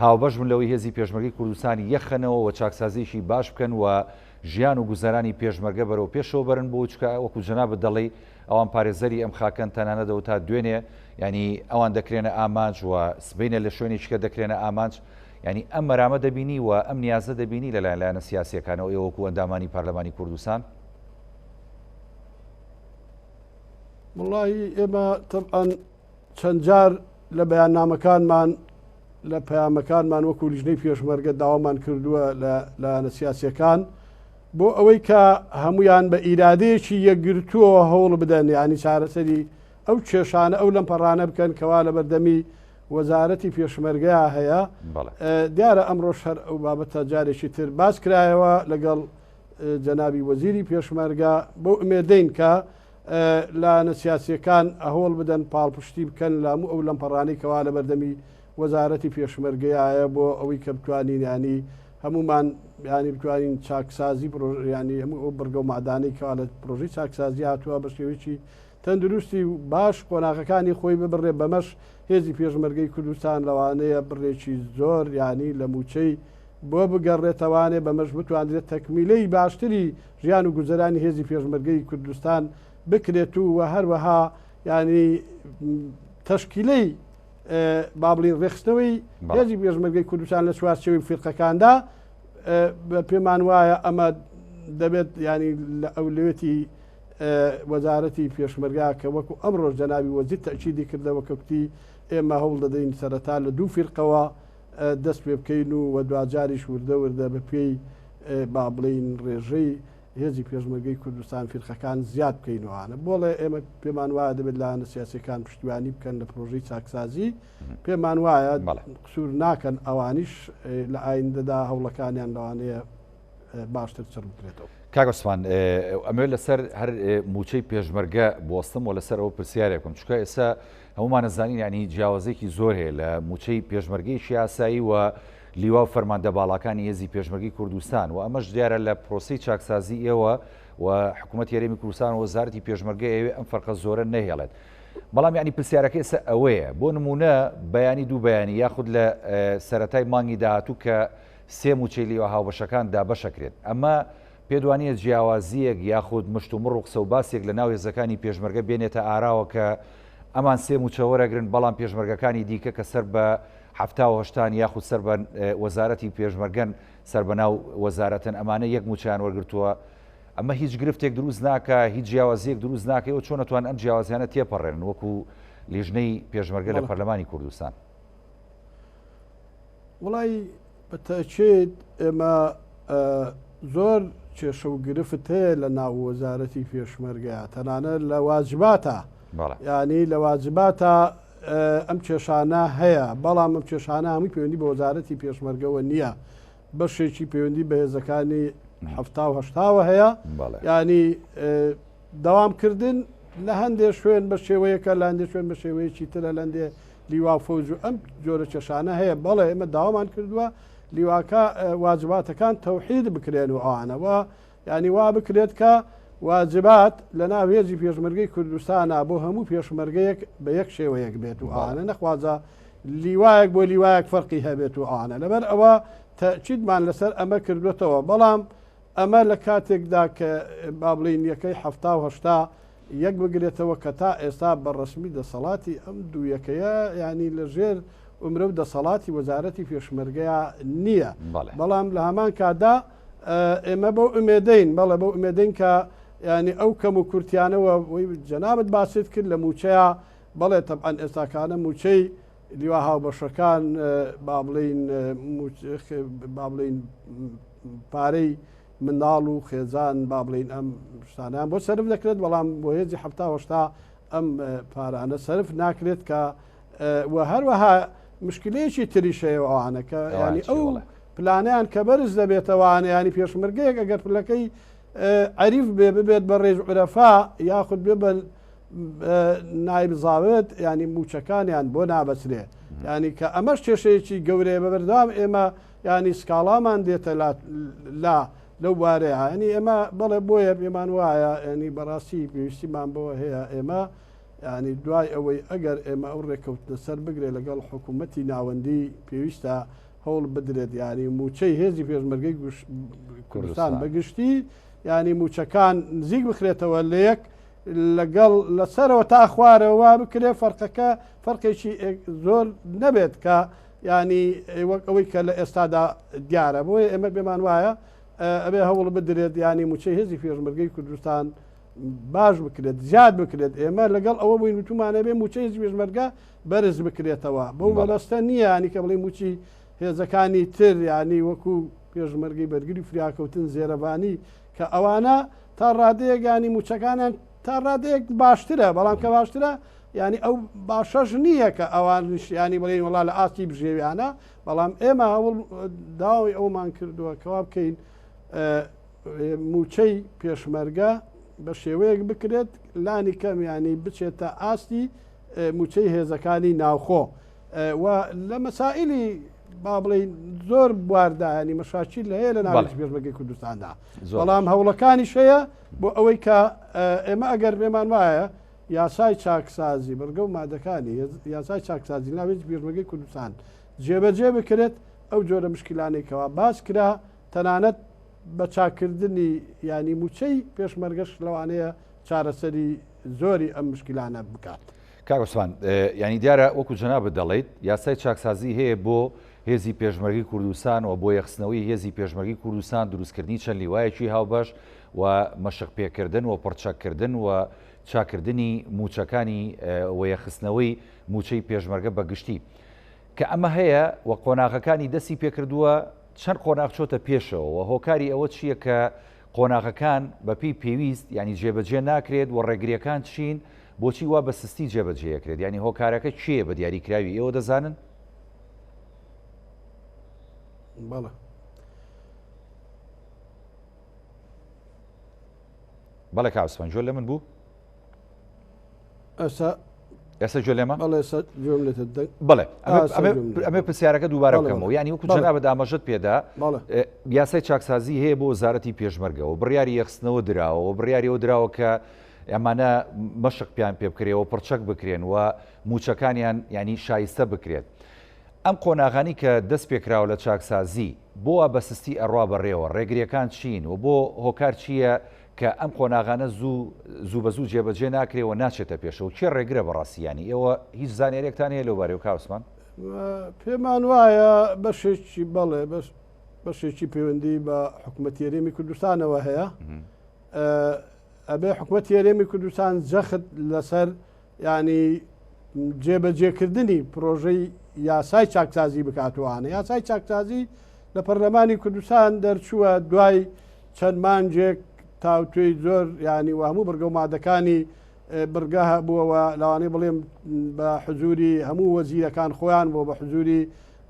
هاوبەش بن لەوەی هێزی پێشمەرگەی کوردستانی یەخەنەوە و چاکسازیشی باش بکەن و ژیان و گوزەرانی پێشمەرگە بەرەو پێشەوە بەرن بۆ چکە وەکو جەنابەت دەڵێ ئەوان پارێزەری ئەم خاکەن تەنانەتەوە تا دوێنێ ینی ئەوان دەکرێنە ئامانج و سبینە لە شوێنێکیکە دەکرێنە ئامانج ینی ئەم مەرامە دەبینی و ئەم نیازە دەبینی لەلایەن لایەنە سیاسیەکانەوە ئێوە وەکو ئەندامانی پارلەمانی کوردستان وڵی ئێمە تەبعەن چەند جار لە بەیاننامەکانمان لە پەیامەکانمان وەکو لیژنەی پێشمەرگە داوامان کردووە لە سیاسیەکان بۆ ئەوەی کە هەمویان بە ئیرادەیەکی یەکگرتووەوە هەوڵ بدەن ینی چارەسەری ئەو کێشانە ئەو لەم پەڕانە بکەن کەوا لە بەردەمی وەزارەتی پێشمەرگەیە هەیە دیارە ئەمڕۆ هەر ئەو بابەتە جارێکی تر باس کرایەوە لەگەڵ جەنابی وەزیری پێشمەرگە بۆ ئومێدەین کە لایەنە سیاسیەکان هەوڵ بدەن پاڵپشتی بکەن لە هەموو ئەو لەم پەڕانەی کەوا لە بەردەمی وەزارەتی پێشمەرگەیە بۆ ئەوەی کە بتوانین ینی هەمومان ینی بتوانین چاکسازی ینی هەموو ئەو بەرگە و معدانەی کەوا لە پرۆژەی چاکسازی هاتووە بە شێوەیەکی تەندروستی باش قۆناغەکانی خۆی ببڕێ بەمەش هێزی پێشمەرگەی کوردستان لەوانەیە بڕێکی زۆر ینی لە موچەی بۆ بگەڕێتەوانێ بەمەش بتوانرێت تەکمیلەی باشتری ژیان و گوزەرانی هێزی پێشمەرگەی کوردستان بکرێت و هەروەها ینی تەشکیلەی بابلین ڕێخستنەوەی هێزی پێشمەرگەی کوردستان لە چوارچێوەی فیرقەکاندا پێمان وایە ئەمە دەبێت ینی لە ئەولوێتی وەزارەتی پێشمەرگا کە وەکو ئەمڕۆژ جەنابی وەزیر تەکیدی کردەوە کە کوتی ئێمە هەوڵ دەدەین سەرەتا لە دوو فیرقەوە دەست پێ بکەین و دوجاریش وردە وردە بە پێی با بڵین ڕێژەی هێزی پێشمەرگەی کوردستان فیرقەکان زیاد بکەینەوەوانە بۆڵێ ئێمە پێمان وایە دەبێت لایەنە سیاسیەکان پشتیوانی بکەن لە پرۆژەی چاکسازی پێمان وایە قسوور ناکەن ئەوانیش لە ئایندەدا هەوڵەکانیان لەوانەیە باشتر چڕ بکرێتەوە. کاگۆسمان ئەمێ لەسەر هەر موچەی پێشمەرگە بۆستم و لەسەر ئەوە پرسیارێکم چکە ئێستا هەمومان نەزانین ینی جیاوازێکی زۆر هەیە لە موچەی پێشمەرگەی شیاسایی و لیوا و فەرماندە باڵەکانی هێزی پێشمەرگەی کوردستان و ئەمەش دیارە لە پرۆسی چاکسازی ئێوە و حکوومەت یاریمی کوردستان و وەزارەتی پێشمەرگە ئێوێ ئەم فەرقە زۆرە نەهێڵێت بەڵام ینی پرسیارەکە ئێستا ئەوەیە بۆ نمونە بەیانی دوو بەیانی یاخود لە سەرەتای مانگی داهاتوو کە سێ موچەی لیوا هاوبەشەکان دابەشەکرێت ئەمە پێدوانیە جیاوازیەک یاخود مشت و مڕ و قسە و باسێک لە ناو هێزەکانی پێشمەرگە بێنێتە ئاراوە کە ئەمان سێ موچەوەرەگرن بەڵام پێشمەرگەکانی دیکە کە سەر بە 1970 یاخود سەر بە وەزارەتی پێشمەرگەن سەر بەناو وەزارەتن ئەمانە یەک موچیان وەرگرتووە ئەمە هیچ گرفتێک دروست ناکە هیچ جیاوازیەک دروست ناکەەوە چۆن نەتوان ئەم جیاوازیانە تێپەڕێن وەکو لیژنەی پێشمەرگە لە پەرلەمانی کوردستان وڵی بەتەچێت ئێمە زۆر کێشە و گرفت هەیە لە ناو وەزارەتی پێشمەرگەیە تەنانەت لە واجباتە ینی لە واجباتە ئەم کێشانە هەیە بەڵام ئەم کێشانە هەمووی پەیوەندی بە وەزارەتی پێشمەرگەوە نییە بەشێکی پەیوەندی بە هێزەکانی 1970 هەیە ینی داوامکردن لە هەندێک شوێن بە شێوەیەکە لە هەندێک شوێن بە شێوەیەکی ترە لە هەندێ لیوا فەوج و ئەم جۆرە کێشانە هەیە بەڵێ ئێمە داوامان کردووە لیواکە واجباتەکان تەوحید بکرێن و ئەوانەوە ینی وا بکرێت کە واجبات لە ناو هێزی پێشمەرگەی کوردستانە بۆ هەموو پێشمەرگەیەک بە یەک شێوەیەک بێت و ئەوانە نەخوازە لیوایەک بۆ لیوایەک فەرقی هەبێت و ئەوانە لەبەر ئەوە تەچیدمان لەسەر ئەمە کردوێتەوە بەڵام ئەمە لە کاتێکدا کە با بڵین یەکەی 1970 یەک بگرێتەوە کە تا ئێستا بەڕسمی دەسەڵاتی ئەم دوو یەکەیە ینی لە ژێر عمرە و دەسەڵاتی وەزارەتی پێشمەرگەیە نییە بەڵام لە هەمان کادا ئێمە بەو ئومێدەین بەڵێ بەو ئومێدەین کە ینی ئەو کەم و کورتیانەوە جەنابەت باست کرد لە موچەیە بەڵێ تەبعەن ئێستاکانە موچەی لیوا هاوبەشەکان با بڵین پارەی منداڵ و خێزان با بڵین ئەم شتانیان بۆ سەرف دەکرێت بەڵام بۆ هێزی 1970 ئەم پارانە سەرف ناکرێت کە هەروەها مشکلەیەکی تریشەیە ئەوانە کە ینی ئەو پلانیان کە بەرز دەبێتەوەوانە ینی پێشمەرگەیەک ئەگەر پلەکەی عریف بێ ببێت بە ڕێژ عرەفا یاخود بێ بە نایب زاوێت ینی موچەکانیان بۆ نابەچرێ ینی کە ئەمەش کێشەیەکی گەورەیە بە بەردام ئێمە ینی سکاڵامان دێتە لا لەو وارەیە ینی ئێمە بەڵێ بۆیە پێمان وایە ینی بەڕاستی پێویستیمان بەوە هەیە ئێمە ینی دوای ئەوەی ئەگەر ئێمە ئەو ڕێکەوتنە سەر بگرێت لەگەڵ حکوومەتی ناوەندی پێویستە هەوڵ بدرێت ینی موچەی هێزی پێشمەرگەی کوردستان بەگشتی ینی موچەکان نزیک بخرێتەوە لە یەک لەگەڵ لەسەرەوە تا خوارەوە بکرێ فەرقەکە فەرقێکی زۆر نەبێت کە ینی وەک ئەوەی کە لە ئێستادا دیارە بۆیە ئێمە پێمان وایە ئەبێ هەوڵ بدرێت ینی موچەی هێزی پێشمەرگەی کوردستان باش بکرێت زیاد بکرێت ئێمە لەگەڵ ئەوە بووین وتومانە بێ موچەی هێزی پێشمەرگە بەرز بکرێتەوە بەو مەبەستە نییە ینی کە بڵێ موچی هێزەکانی تر ینی وەکو پێشمەرگەی بەرگری فریاکەوتن زێرەبانی کە ئەوانە تا ڕادەیەک ینی موچەکانیان تا ڕادەیەک باشترە بەڵام کە باشترە ینی ئەو باشەش نییە کە ئەوان ینی بڵێن وڵا لە ئاستی بژێویانە بەڵام ئێمە هەوڵ داوای ئەومان کردووە کەوا بکەین موچەی پێشمەرگە بە شێوەیەک بکرێت لانی کەم ینی بچێتە ئاستی موچەی هێزەکانی ناوخۆ و لە مەسائلی با بڵین زۆر بواردایانی مەشاکیل هەیە لە ناوی پێشمەرگەی کوردستاندا بەڵام هەوڵەکانی شەیە بۆ ئەوەی کە ئێمە ئەگەر بێمان وایە یاسای چاکسازی بەرگە و مادەکانی یاسای چاکسازی ناوێتی پێشمەرگەی کوردستان جێبەجێ بکرێت ئەو جۆرە مشکلانێکەوە باس کرا تەنانەت بە چاکردنی ینی موچەی پێشمەرگەش لەوانەیە چارەسەری زۆری ئەم مشکلانە بکات. کاگوسمان ینی دیارە وەکو جەنابەت دەڵێیت یاسای چاکسازی هەیە بۆ هێزی پێشمەرگی کوردستان و بۆ یەخستنەوەی هێزی پێشمەرگی کوردستان دروستکردنی چەند لیوایەکی هاوبەش و مەشق پێکردن و پڕچەکردن و چاکردنی موچەکانی و یەخستنەوەی موچەی پێشمەرگە بەگشتی کە ئەمە هەیە و قۆناغەکانی دەستی پێکردووە چەند قۆناغ چۆتە پێشەوە و هۆکاری ئەوە چییە کە قۆناغەکان بەپی پێویست ینی جێبەجێ ناکرێت و ڕێگریەکان چین بۆچی وا بە سستی جێبەجێەکرێت ینی هۆکارەکە چییە بە دیاریکراوی ئێوە دەزانن؟ بەڵێ بەڵێ کاوسفان جۆ لە من بوو؟ ئێستا جۆ لێمە؟ بڵێ ئەمێ پرسیارەکە دووبارە بکەمەوە ینی وەکو جەنابەت ئاماژەت پێدا یاسای چاکسازی هەیە بۆ وەزارەتی پێشمەرگەوە بڕیاری یەخستنەوە دراوە بڕیاریەوە دراوە کە ئەمانە مەشق پیان پێ بکرێەوە پڕچەک بکرێن و موچەکانیان ینی شایستە بکرێت ئەم قۆناغانی کە دەست پێکراوە لە چاکسازی بۆ بە سستی ئەڕوا بەڕێوە ڕێگریەکان چین و بۆ هۆکار چییە کە ئەم قۆناغانە زوو بە زوو جێبەجێ ناکرێەوە ناچێتە پێشەوە چێ ڕێگرە بەڕاستیانی ئێوە هیچ زانێرێکتان هەیە لەو بارەوە کاوسمان پێمان وایە بەشێکی بەڵێ بەشێکی پەیوەندی بە حکوومەت هێرێمی کوردستانەوە هەیە ئەبێ حکوومەت هێرێمی کوردستان جەخت لەسەر ینی جێبەجێکردنی پرۆژەی یاسای چاکسازی بکاتوانە یاسای چاکسازی لە پەرلەمانی کوردستان دەرچووە دوای چەند مانجێک تاوتوێی زۆر ینی و هەموو بەرگە و مادەکانی بڕگە بووەوە لەوانەیە بڵێم بە حزوری هەموو وەزیرەکان خۆیان بۆ بە حزوری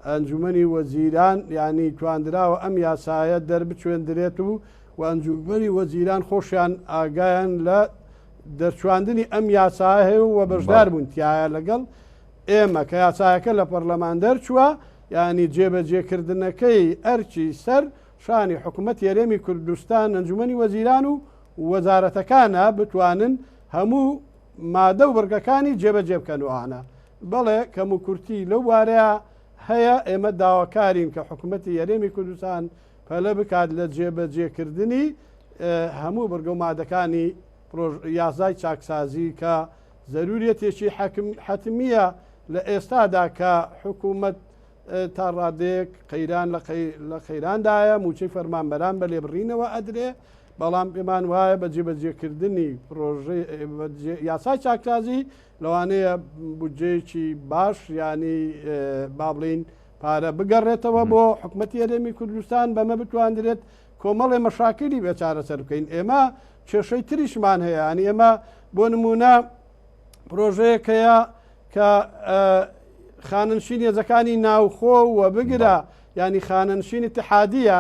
ئەنجومەنی وەزیران ینی تواندراوە ئەم یاسایە دەربچێندرێت و ئەنجومەنی وەزیران خۆشیان ئاگایان لە دەرچواندنی ئەم یاسایە هەیە و بەشدار بوون تایە لەگەڵ ئێمە کە یاسایەکە لە پەرلەمان دەرچووە ینی جێبەجێکردنەکەی ئەرچی سەر شانی حکوومەت هێرێمی کوردستان ئەنجومەنی وەزیران و وەزارەتەکانە بتوانن هەموو مادە و بڕگەکانی جێبەجێ بکەنوانە بەڵێ کەم و کورتی لەو وارەیە هەیە ئێمە داواکارین کە حکوومەتی هێرێمی کوردستان پەلە بکات لە جێبەجێکردنی هەموو بڕگە و مادەکانی یاسای چاکسازی کە زەرورەتێکی حتمیە لە ئێستادا کە حکوومەت تا ڕادێک قەیران لە خەیراندایە موچەی فەرمانبەران بە لێبڕینەوە ئەدرێ بەڵام پێمان وایە بە جێبەجێکردنی یاسای چاکسازی لەوانەیە بودجەیەکی باش ینی با بڵین پارە بگەڕێتەوە بۆ حکوومەتی هێرێمی کوردستان بەمە بتواندرێت کۆمەڵێ مەشاکلی بێ چارەسەر بکەین ئێمە کێشەی تریشمان هەیە ینی ئێمە بۆ نمونە پرۆژەیەکەیە کە خاننشینی هێزەکانی ناوخۆ و بگرە ینی خاننشینی اتحادیە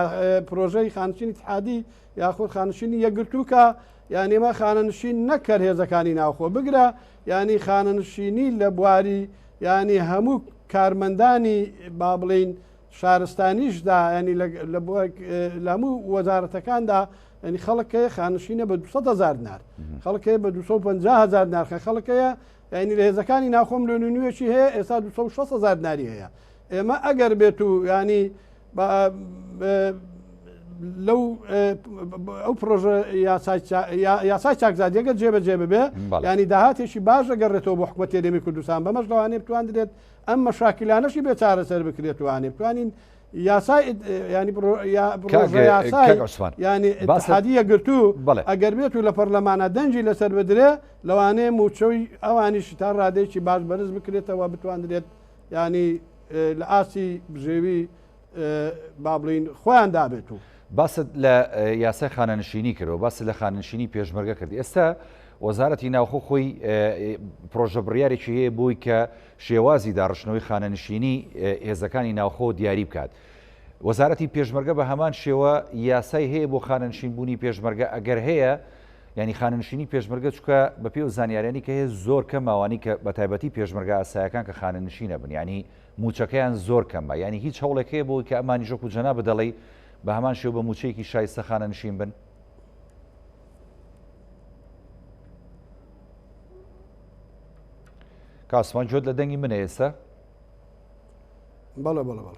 پرۆژەی خاننشینی اتحادی یاخود خاننشینی یەکگرتووکە یانی ئێمە خاننشین نەکرد هێزەکانی ناوخۆ بگرە ینی خاننشینی لە بواری ینی هەموو کارمەندانی با بڵین شارستانیشدا ینی لە هەموو وەزارەتەکاندا ینی خەڵکەیە خاننشینە بە 200,000 دینار خەڵکەیە بە 250,000 دینار خەڵکەیە ینی لە هێزەکانی ناخۆم لە نوێشی هەیە ئێستا 260,000 دیناری هەیە ئێمە ئەگەر بێت و ینی لەو ئەو پرۆژە یاسای چاکزادیەگە جێبەجێ ببێ ینی داهاتێکی باش دەگەڕێتەوە بۆ حکوومەت هێرێمی کوردستان بەمەش لەوانەیە بتوانرێت ئەم مەشاکلانەشی بێ چارەسەر بکرێت وانێ بتوانین یاسای ینی ینی اتحادیە گرتو ئەگەر بێت و لە پەرلەمانە دەنجی لەسەر بدرێ لەوانەیە موچەوی ئەوانیشی تا ڕادێکی باش بەرز بکرێتەوە بتوانرێت ینی لە ئاسی بژێوی با بڵین خۆیان دابێت و باست لە یاسای خانەنشینی کردەوە باست لە خاننشینی پێشمەرگە کردی ئێستا وەزارەتی ناوخۆ خۆی پرۆژە بڕیارێکی هەیە بۆی کە شێوازی داڕشنەوەی خانەنشینی هێزەکانی ناوخۆ دیاری بکات وەزارەتی پێشمەرگە بە هەمان شێوە یاسای هەیە بۆ خانەنشینبوونی پێشمەرگە ئەگەر هەیە ینی خانەنشینی پێشمەرگە چکە بە پێ و زانیارانی کە هەیە زۆر کەم ماوانی کە بە تایبەتی پێشمەرگە ئاسایەکان کە خانەنشینە بن ینی موچەکەیان زۆر کەمە ینی هیچ هەوڵێکەیە بۆی کە ئەمانی ژۆک و جەنا بدەڵی بە هەمان شێو بە موچەیەکی شایستە خانەنشین بن کاسمان جۆت لە دەنگی منە ئێستا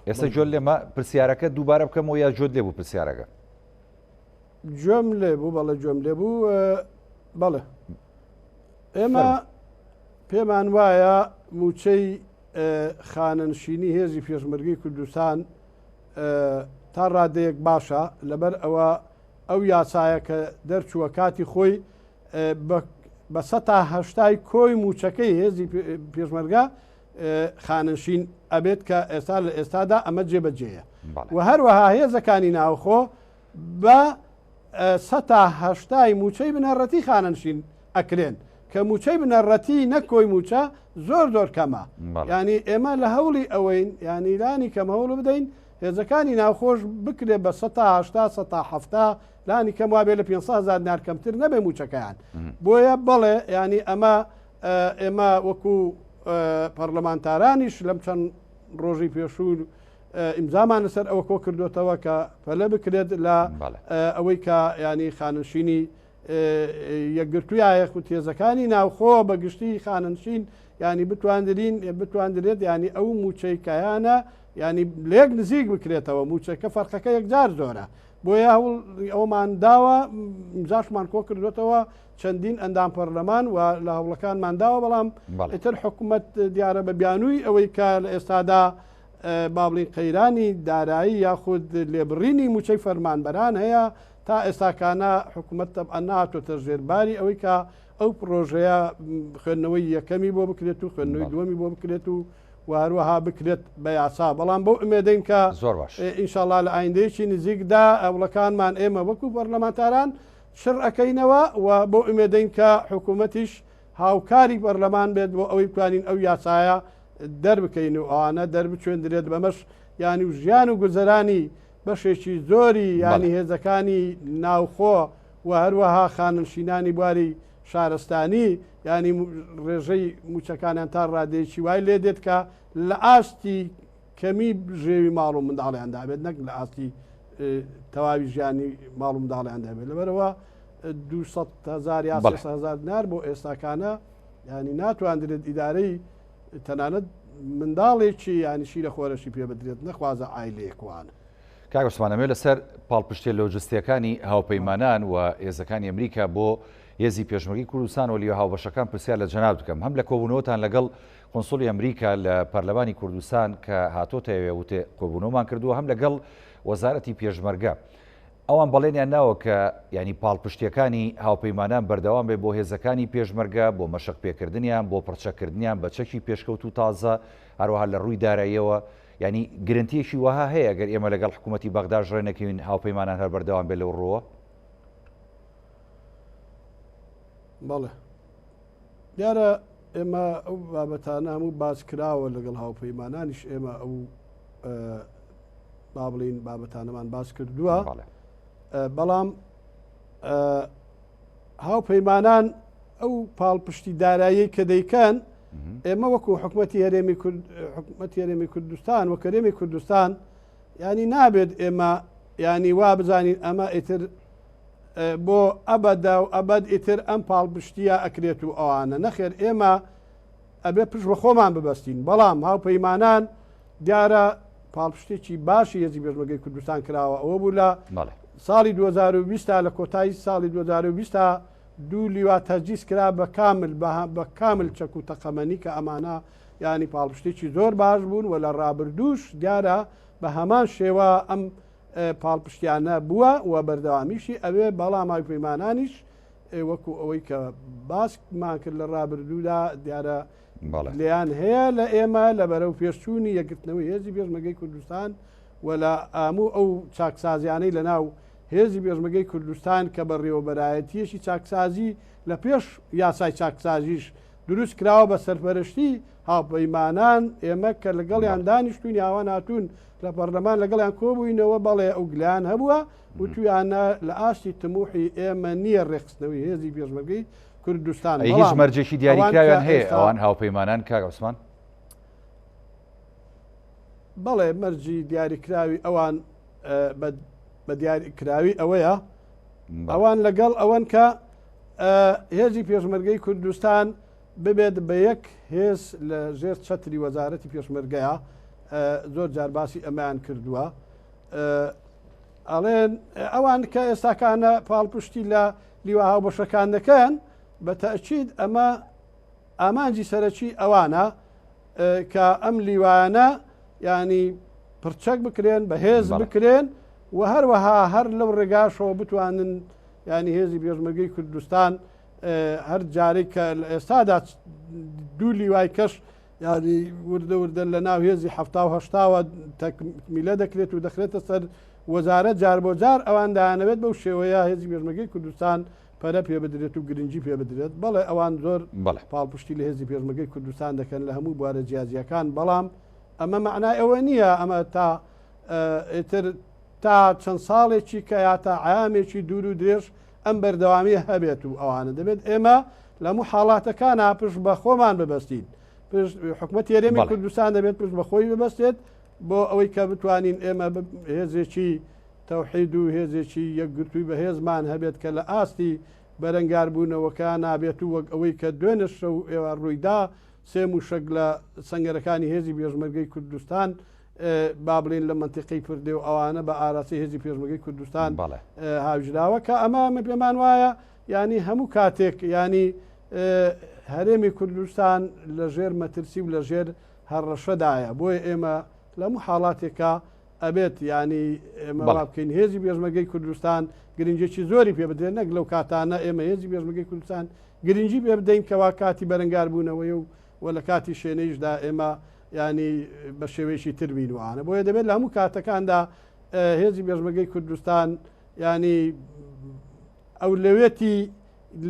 ئێستا جۆت لێمە پرسیارەکە دووبارە بکەمەوە یا جۆت لێ بوو پرسیارەکە گوێم لێ بوو بەڵێ گوێم لێ بوو بەڵێ ئێمە پێمان وایە موچەی خانەنشینی هێزی پێشمەرگەی کوردستان تا ڕادەیەک باشە لەبەر ئەوە ئەو یاسایە کە دەرچووە کاتی خۆی بە 180 کۆی موچەکەی هێزی پێشمەرگە خاننشین ئەبێت کە ئێستا لە ئێستادا ئەمە جێبەجێیە و هەروەها هێزەکانی ناوخۆ بە 180 موچەی بنەڕەتی خاننشین ئەکرێن کە موچەی بنەڕەتی نەکۆی موچە زۆر کەمە ینی ئێمە لە هەوڵی ئەوەین ینی لانی کەم هەوڵ بدەین هێزەکانی ناوخۆش بکرێت بە 180 لانی کەم وابێ لە 500,000 دینار کەمتر نەبێ موچەکەیان بۆیە بەڵێ ینی ئێمە وەکو پەرلەمانتارانیش لەم چەند ڕۆژی پێشوو ئیمزامان لەسەر ئەوە کۆ کردوێتەوە کە پەلە بکرێت لە ئەوەی کە ینی خاننشینی یەکگرتوویە خوتێزەکانی ناوخۆ بەگشتی خاننشین ینی بتواندرێت ینی ئەو موچەیکایانە ینی لێک نزیک بکرێتەوە موچەکە فەرقەکە یەکجار زۆرە بۆیە ئەومان داوە مزاشمان کۆ کردوێتەوە چەندین ئەندام پەرلەمان و لە هەوڵەکانمان داوە بەڵام ئیتر حکوومەت دیارە بە بیانووی ئەوەی کە لە ئێستادا بابلین قەیرانی دارایی یاخود لێبڕینی موچەی فەرمانبەران هەیە تا ئێستاکانە حکوومەت تەبعەن نهاتۆتە ژێرباری ئەوەی کە ئەو پرۆژەیە خوێندنەوەی یەکەمی بۆ بکرێت و خوێندنەوەی دووەمی بۆ بکرێت و هەروەها بکرێت بە یاسا بەڵام بۆ ئومێدەین کە زۆر باش ئینشاءالله لە ئایندەیەکی نزیکدا ئەوڵەکانمان ئێمە وەکو پەرلەمانتاران شڕ ئەەکەینەوە و بۆ ئومێدەین کە حکوومەتیش هاوکاری پەرلەمان بێت بۆ ئەوەی بتوانین ئەو یاسایە دەربکەین و ئەوانە دەربچێندرێت بەمەش ینی و ژیان و گوزەرانی بەشێکی زۆری ینی هێزەکانی ناوخۆ و هەروەها خانشینانی بواری شارستانی ینی ڕێژەی موچەکانیان تا ڕادێکی وای لێ دێت کە لە ئاستی کەمی ژێوی ماڵ و منداڵیاندا بێت نەک لە ئاستی تەواوی ژیانی ماڵ و منداڵیاندا بێت لەبەرەوە 200,000 یا 300,000 دینار بۆ ئێستاکانە ینی ناتوانرێت ئیدارەی تەنانەت منداڵێکی یانیشی لە خۆرەشی پێ بدرێت نەخوازە ئایلەیەکوانە. کاک عوسمانەمێ لەسەر پاڵپشتێ لۆجستیەکانی هاوپەیمانان و هێزەکانی ئەمریکا بۆ هێزی پێشمەرگی کوردستان و لیوە هاوبەشەکان پرسیار لە جەناب دکەم هەم لە کۆبوونەوەتان لەگەڵ کۆنسۆلی ئەمریکا لە پەرلەمانی کوردستان کە هاتۆتەوێ وتێ کۆبوونەوەمان کردووە هەم لەگەڵ وەزارەتی پێشمەرگە ئەوان بەڵێنیان ناوە کە ینی پاڵپشتیەکانی هاوپەیمانان بەردەوام بێ بۆ هێزەکانی پێشمەرگە بۆ مەشق پێکردنیان بۆ پڕچەکردنیان بە چەکی پێشکەوت و تازە هەروەها لە ڕووی داراییەوە ینی گرنتیەکی وەها هەیە گەر ئێمە لەگەڵ حکوومەتی بەغدا ژڕێنەکەوین هاوپەیمانان هەر بەردەوام بێ لەو ڕۆوە بەڵێ دیارە ئێمە ئەو بابەتانە هەموو باس کراوە لەگەڵ هاوپەیمانانیش ئێمە ئەو با بڵین بابەتانەمان باس کردووە بەڵام هاوپەیمانان ئەو پاڵپشتی دارایی کە دەیکەن ئێمە وەکو حکوومەتی هەرێمی کوردستان و کەرێمی کوردستان ینی نابێت ئێمە ینی وا بزانین ئەمە ئیتر بۆ ئەبەدا و ئەبەد ئیتر ئەم پاڵپشتیە ئەکرێت و ئەوانە نەخێر ئێمە ئەبێ پشت بە خۆمان ببەستین بەڵام هاوپەیمانان دیارە پاڵپشتێکی باشی هێزی پێشمەرگەی کوردستان کراوە ئەوە بوو لە ساڵی 2020 لە کۆتایی ساڵی 2020 دوو لیوا تەجیز کرا بە کامل چەک و تەقەمەنی کە ئەمانە ینی پاڵپشتێکی زۆر باش بوون و لە ڕابردووش دیارە بە هەمان شێوە ئەم پاڵپشتیانە بووە و بەردەوامیشی ئەوێ بەڵام هاوپەیمانانیش وەکو ئەوەی کە باسمان کرد لە ڕابردوودا دیارە لیان هەیە لە ئێمە لە بەرەو پێشچوونی یەکگرتنەوەی هێزی پێشمەرگەی کوردستان و لە ئاموو ئەو چاکسازیانەی لە ناو هێزی پێشمەرگەی کوردستان کە بە ڕێوەبەرایەتیەکی چاکسازی لە پێش یاسای چاکسازیش دروست کراوە بە سەرپەرشتی هاوپەیمانان ئێمە کە لەگەڵیان دانیشتوین یاوان هاتوون لە پەرلەمان لەگەڵیان کۆبووینەوە بەڵێ ئەو گلیان هەبووە وتویانە لە ئاستی تموحی ئێمە نییە ڕێخستنەوەی هێزی پێشمەرگەی کوردستان هیچ مەرجێکی دیاریکراویان هەیە ئەوان هاوپەیمانان کاک عوسمان بەڵێ مەرجی دیاریکراوی ئەوان بە دیاریکراوی ئەوەیە ئەوان لەگەڵ ئەوەن کە هێزی پێشمەرگەی کوردستان ببێت بە یەک هێز لە ژێر چەتری وەزارەتی پێشمەرگەیە زۆر جارباسی ئەمایان کردووە ئەڵێن ئەوان کە ئێستاکانە پاڵپشتی لە لیوە هاوبەشەکان دەکەن بە تەئکید ئەمە ئامانجی سەرەکی ئەوانە کە ئەم لیوانە ینی پرچەک بکرێن بە هێز بکرێن و هەروەها هەر لەو ڕێگاشەوە بتوانن ینی هێزی پێشمەرگەی کوردستان هەر جارێک کە لە ئێستادا دوو لیوای کەش ینی وردە لە ناو هێزی هەفتا و هەشتاوە تەکمیلە دەکرێت و دەخرێتە سەر وەزارەت جار بۆ جار ئەوان دایانەوێت بەو شێوەیە هێزی پێشمەرگەی کوردستان پەرە پێ بدرێت و گرنگی پێ بدرێت بەڵێ ئەوان زۆر پاڵپشتی لە هێزی پێشمەرگەی کوردستان دەکەن لە هەموو بوارە جیازیەکان بەڵام ئەمە معنای ئەوە نییە ئەمە تا چەند ساڵێکی کە یا تا عامێکی دوور و درێژ ئەم بەردەوامی هەبێت و ئەوانە دەبێت ئێمە لە هەموو حاڵاتەکانە پشت بە خۆمان ببەستین حکوومەتی هەرێمی کوردستان دەبێت پشت بە خۆی ببەستێت بۆ ئەوەی کە بتوانین ئێمە هێزێکی تەوحید و هێزێکی یەکگرتووی بە هێزمان هەبێت کە لە ئاستی بەرەنگار بوونەوەکە نابێت و وەک ئەوەی کە دوێنە شەو ئێوە ڕوویدا سێ موشک لە سەنگەرەکانی هێزی پێشمەرگەی کوردستان با بڵین لە منتیقی کوردی و ئەوانە بە ئاراسی هێزی پێشمەرگەی کوردستان هاوژراوە کە ئەمە من پێمان وایە ینی هەموو کاتێک ینی هەرێمی کوردستان لە ژێر مەترسی و لە ژێر هەڕەشەدایە بۆیە ئێمە لە هەموو حاڵاتێکە ئەبێت ینی ئێمە بکەین هێزی پێشمەرگەی کوردستان گرنجێکی زۆری پێ بدرێن نەک لەو کاتانە ئێمە هێزی پێشمەرگەی کوردستان گرنگی پێ بدەین کەوا کاتی بەرەنگار بوونەوەی و لە کاتی شوێنەیشدا ئێمە ینی بە شێوەیەکی تربین وانە بۆیە دەبێت لە هەموو کاتەکاندا هێزی پێشمەرگەی کوردستان ینی ئەو لەوێتی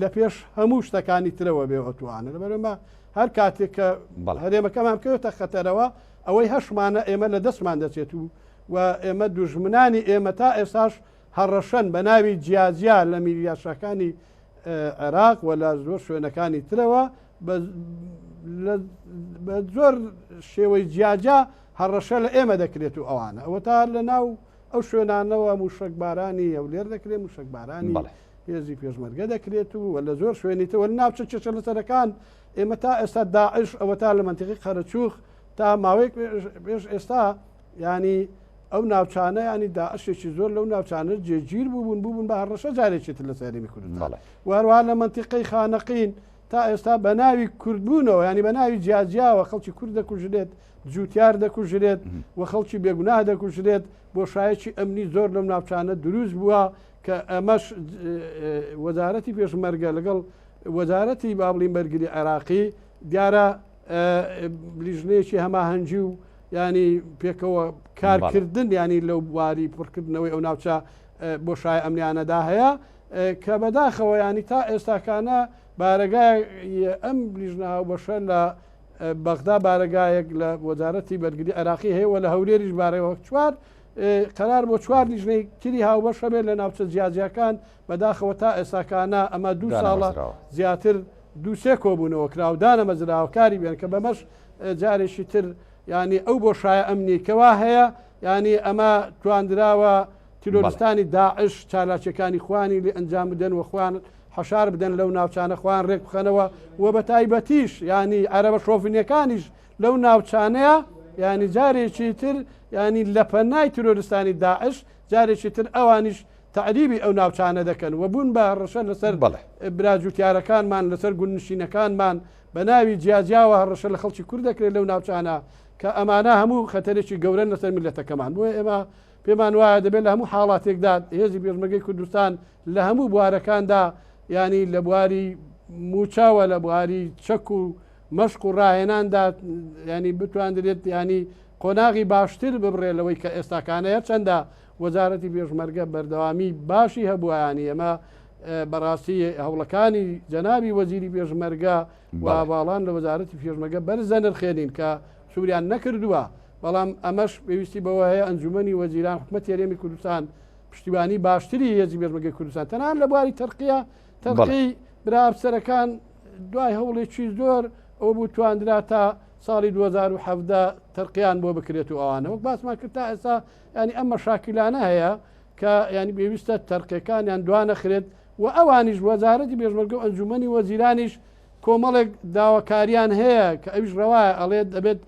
لە پێش هەموو شتەکانی ترەوە بێ ئۆتوانە لەبەرەوە هەر کاتێک کە هەرێمەکەمان بکەوێتە خەتەرەوە ئەوەی هەشمانە ئێمە لە دەستمان دەچێت و ئێمە دوژمنانی ئێمە تا ئێستاش هەڕەشەن بە ناوی جیازیا لە میلیاشەکانی عێراق و لە زۆر شوێنەکانی ترەوە بە زۆر شێوەی جیاجا هەڕەشە لە ئێمە دەکرێت و ئەوانە ئەوە تا لە ناو ئەو شوێنانەوە موشکبارانی هەولێر دەکرێت موشکبارانی هێزی پێشمەرگە دەکرێت و لە زۆر شوێنیتەوە ناوچە چێشە لەسەرەکان ئێمە تا ئێستا داعش ئەوە تا لە منتیقی خەرچوخ تا ماوەیەک پێش ئێستا ینی ئەو ناوچانە ینی داعشێکی زۆر لەو ناوچانە جێگیر بوون بە هەڕەشە جارێکێت لە سەرمی کوردستان وهروە لە منتیقەی خانەقین تا ئێستا بە ناوی کوردبوونەوە ینی بە ناوی جیاجیاوە خەڵکی کورد دەکوژرێت جوتیار دەکوژرێت و خەڵکی بێگوناه دەکوژرێت بۆ شایەکی ئەمنی زۆر لەم ناوچانە دروست بووە کە ئەمەش وەزارەتی پێشمەرگە لەگەڵ وەزارەتی بابڵین بەرگری عێراقی دیارە لیژنەیەکی هەماهەنگی و ینی پێکەوە کارکردن ینی لەو بواری پڕکردنەوەی ئەو ناوچە بۆ شای ئەمنیانەدا هەیە کە بەداخەوە ینی تا ئێستاکانە بارگای ئەم لیژنەها بەشە لە بەغدا بارگایەک لە وەزارەتی بەرگری عێراقی هەیە و لە هەولێریش بارەوە چوار قرار بۆ چوار لیژنەی تری هاوبەش هەبێت لە ناوچە جیاجیەکان بەداخەوە تا ئێستاکانە ئەمە 2 ساڵە زیاتر 2-3 کۆبوونەوە کراودانە مەزراوەکاری بێن کە بەمەش جارێکی تر ینی ئەو بۆ شایە ئەمنیکەوا هەیە ینی ئەمە تواندراوە تیرۆریستانی داعش چالاکیەکانی خوانی لێ ئەنجام بدەن و خوان حەشار بدەن لەو ناوچانە خوان ڕێک بخەنەوە و بە تایبەتیش ینی عەرەبە شۆڤینیەکانیش لەو ناوچانەیە ینی جارێکی تر ینی لە پەنای تیرۆریستانی داعش جارێکی تر ئەوانیش تعریبی ئەو ناوچانە دەکەن و بوون بە هەڕەشە لەسەر براجوتیارەکانمان لەسەر گونشینەکانمان بە ناوی جیاجیاوە هەڕەشە لە خەڵکی کوورد دەکرێت لەو ناوچانە کە ئەمانە هەموو خەتەرێکی گەورەن لەسەر میلەتەکەمان بۆیە ئێمە پێمان وایە دەبێت لە هەموو حاڵاتێکدا هێزی پێشمەرگەی کوردستان لە هەموو بوارەکاندا ینی لە بواری موچاوە لە بواری چەک و مەشق و ڕاهێناندا ینی بتواندرێت ینی قۆناغی باشتر ببڕێ لەوەی کە ئێستاکانەیە چەندە وەزارەتی پێشمەرگە بەردەوامی باشی هەبووانی ئەمە بەڕاستی هەوڵەکانی جەنابی وەزیری پێشمەرگە و باڵان لە وەزارەتی پێشمەرگە بەرزە نرخێنین کە سووریان نەکردووە بەڵام ئەمەش پێویستی بەوە هەیە ئەنجومەنی وەزیران حکومەتی هەرێمی کوردستان پشتیوانی باشتری هێزی پێشمەرگەی کوردستان تەنان لە بواری تەرقی برا ئەفسەرەکان دوای هەوڵێکی زۆر ئەوە بوو تواندرا تا ساڵی 2017 تەرقیان بۆ بکرێت و ئەوانە وەک باسمان کرد تا ئێستا ینی ئەم مەشاکلانە هەیە کە ینی پێویستە تەرقیەکانیان دوانەخرێت و ئەوانیش وەزارەتی پێشمەرگە و ئەنجومەنی وەزیرانیش کۆمەڵێک داواکاریان هەیە کە ئەویش ڕەوایە ئەڵێت دەبێت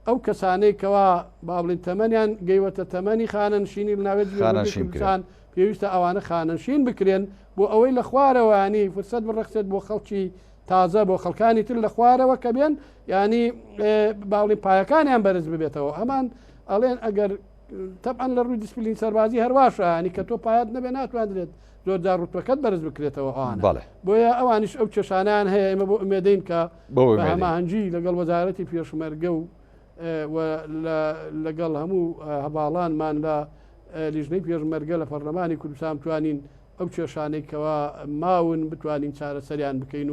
ئەو کەسانەی کەوا بابڵین تەمەنیان گەیوەتە تەمەنی خانەنشینی لە ناوێت کوردستان پێویستە ئەوانە خانەنشین بکرێن بۆ ئەوەی لە خوارەوەانی فرسەت بڕەخسێت بۆ خەڵکی تازە بۆ خەڵکانی تر لە خوارەوە کە بێن ینی باڵی پایەکانیان بەرز ببێتەوە هەمان ئەڵێن ئەگەر تەبعەن لە ڕووی دیسپلین سەربازی هەرواشە ینی کە تۆ پایات نەبێ ناتوانرێت زۆرجار ڕوتوەکەت بەرز بکرێتەوە ئەوانە بۆیە ئەوانیش ئەو چێشانیان هەیە ئێمە بۆ ئومێدەین کە هەماهەنگی لەگەڵ وەزارەتی پێشمەرگە و لەگەڵ هەموو هەباڵانمان لە لیژنەی پێشمەرگە لە پەرلەمانی کوردستان توانین ئەو کێشانێکەوە ماون بتوانین چارەسەریان بکەین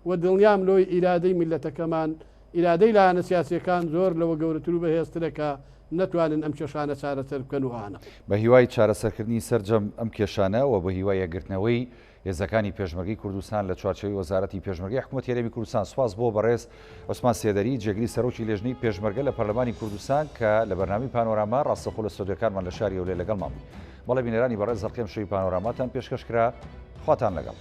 و دڵنیام لۆی ئیرادەی میلەتەکەمان ئیرادەی لایەنە سیاسیەکان زۆر لەوە گەورەتر و بەهێزترەکە نەتوانن ئەم کێشانە چارەسەر بکەن وانە بە هیوای چارەسەرکردنی سەرجەم ئەم کێشانە و بە هیوای یەکگرتنەوەی هێزەکانی پێشمەرگەی کوردستان لە چوارچەوەی وەزارەتی پێشمەرگەی حکوومەتی هەرێمی کوردستان سوپاس بۆ بەڕێز عوسمان سێدەری جێگری سەرۆکی لێژنەی پێشمەرگە لە پەرلەمانی کوردستان کە لە بەرنامەی پانۆراما ڕاستەخۆ لە سۆدیەکانمان لە شاری هەولێر لەگەڵمان بوو. بەڵێ بینەرانی بەڕێز هەڵقەم شەوی پانۆراماتان پێشکەشکرا خواتان لەگەڵ.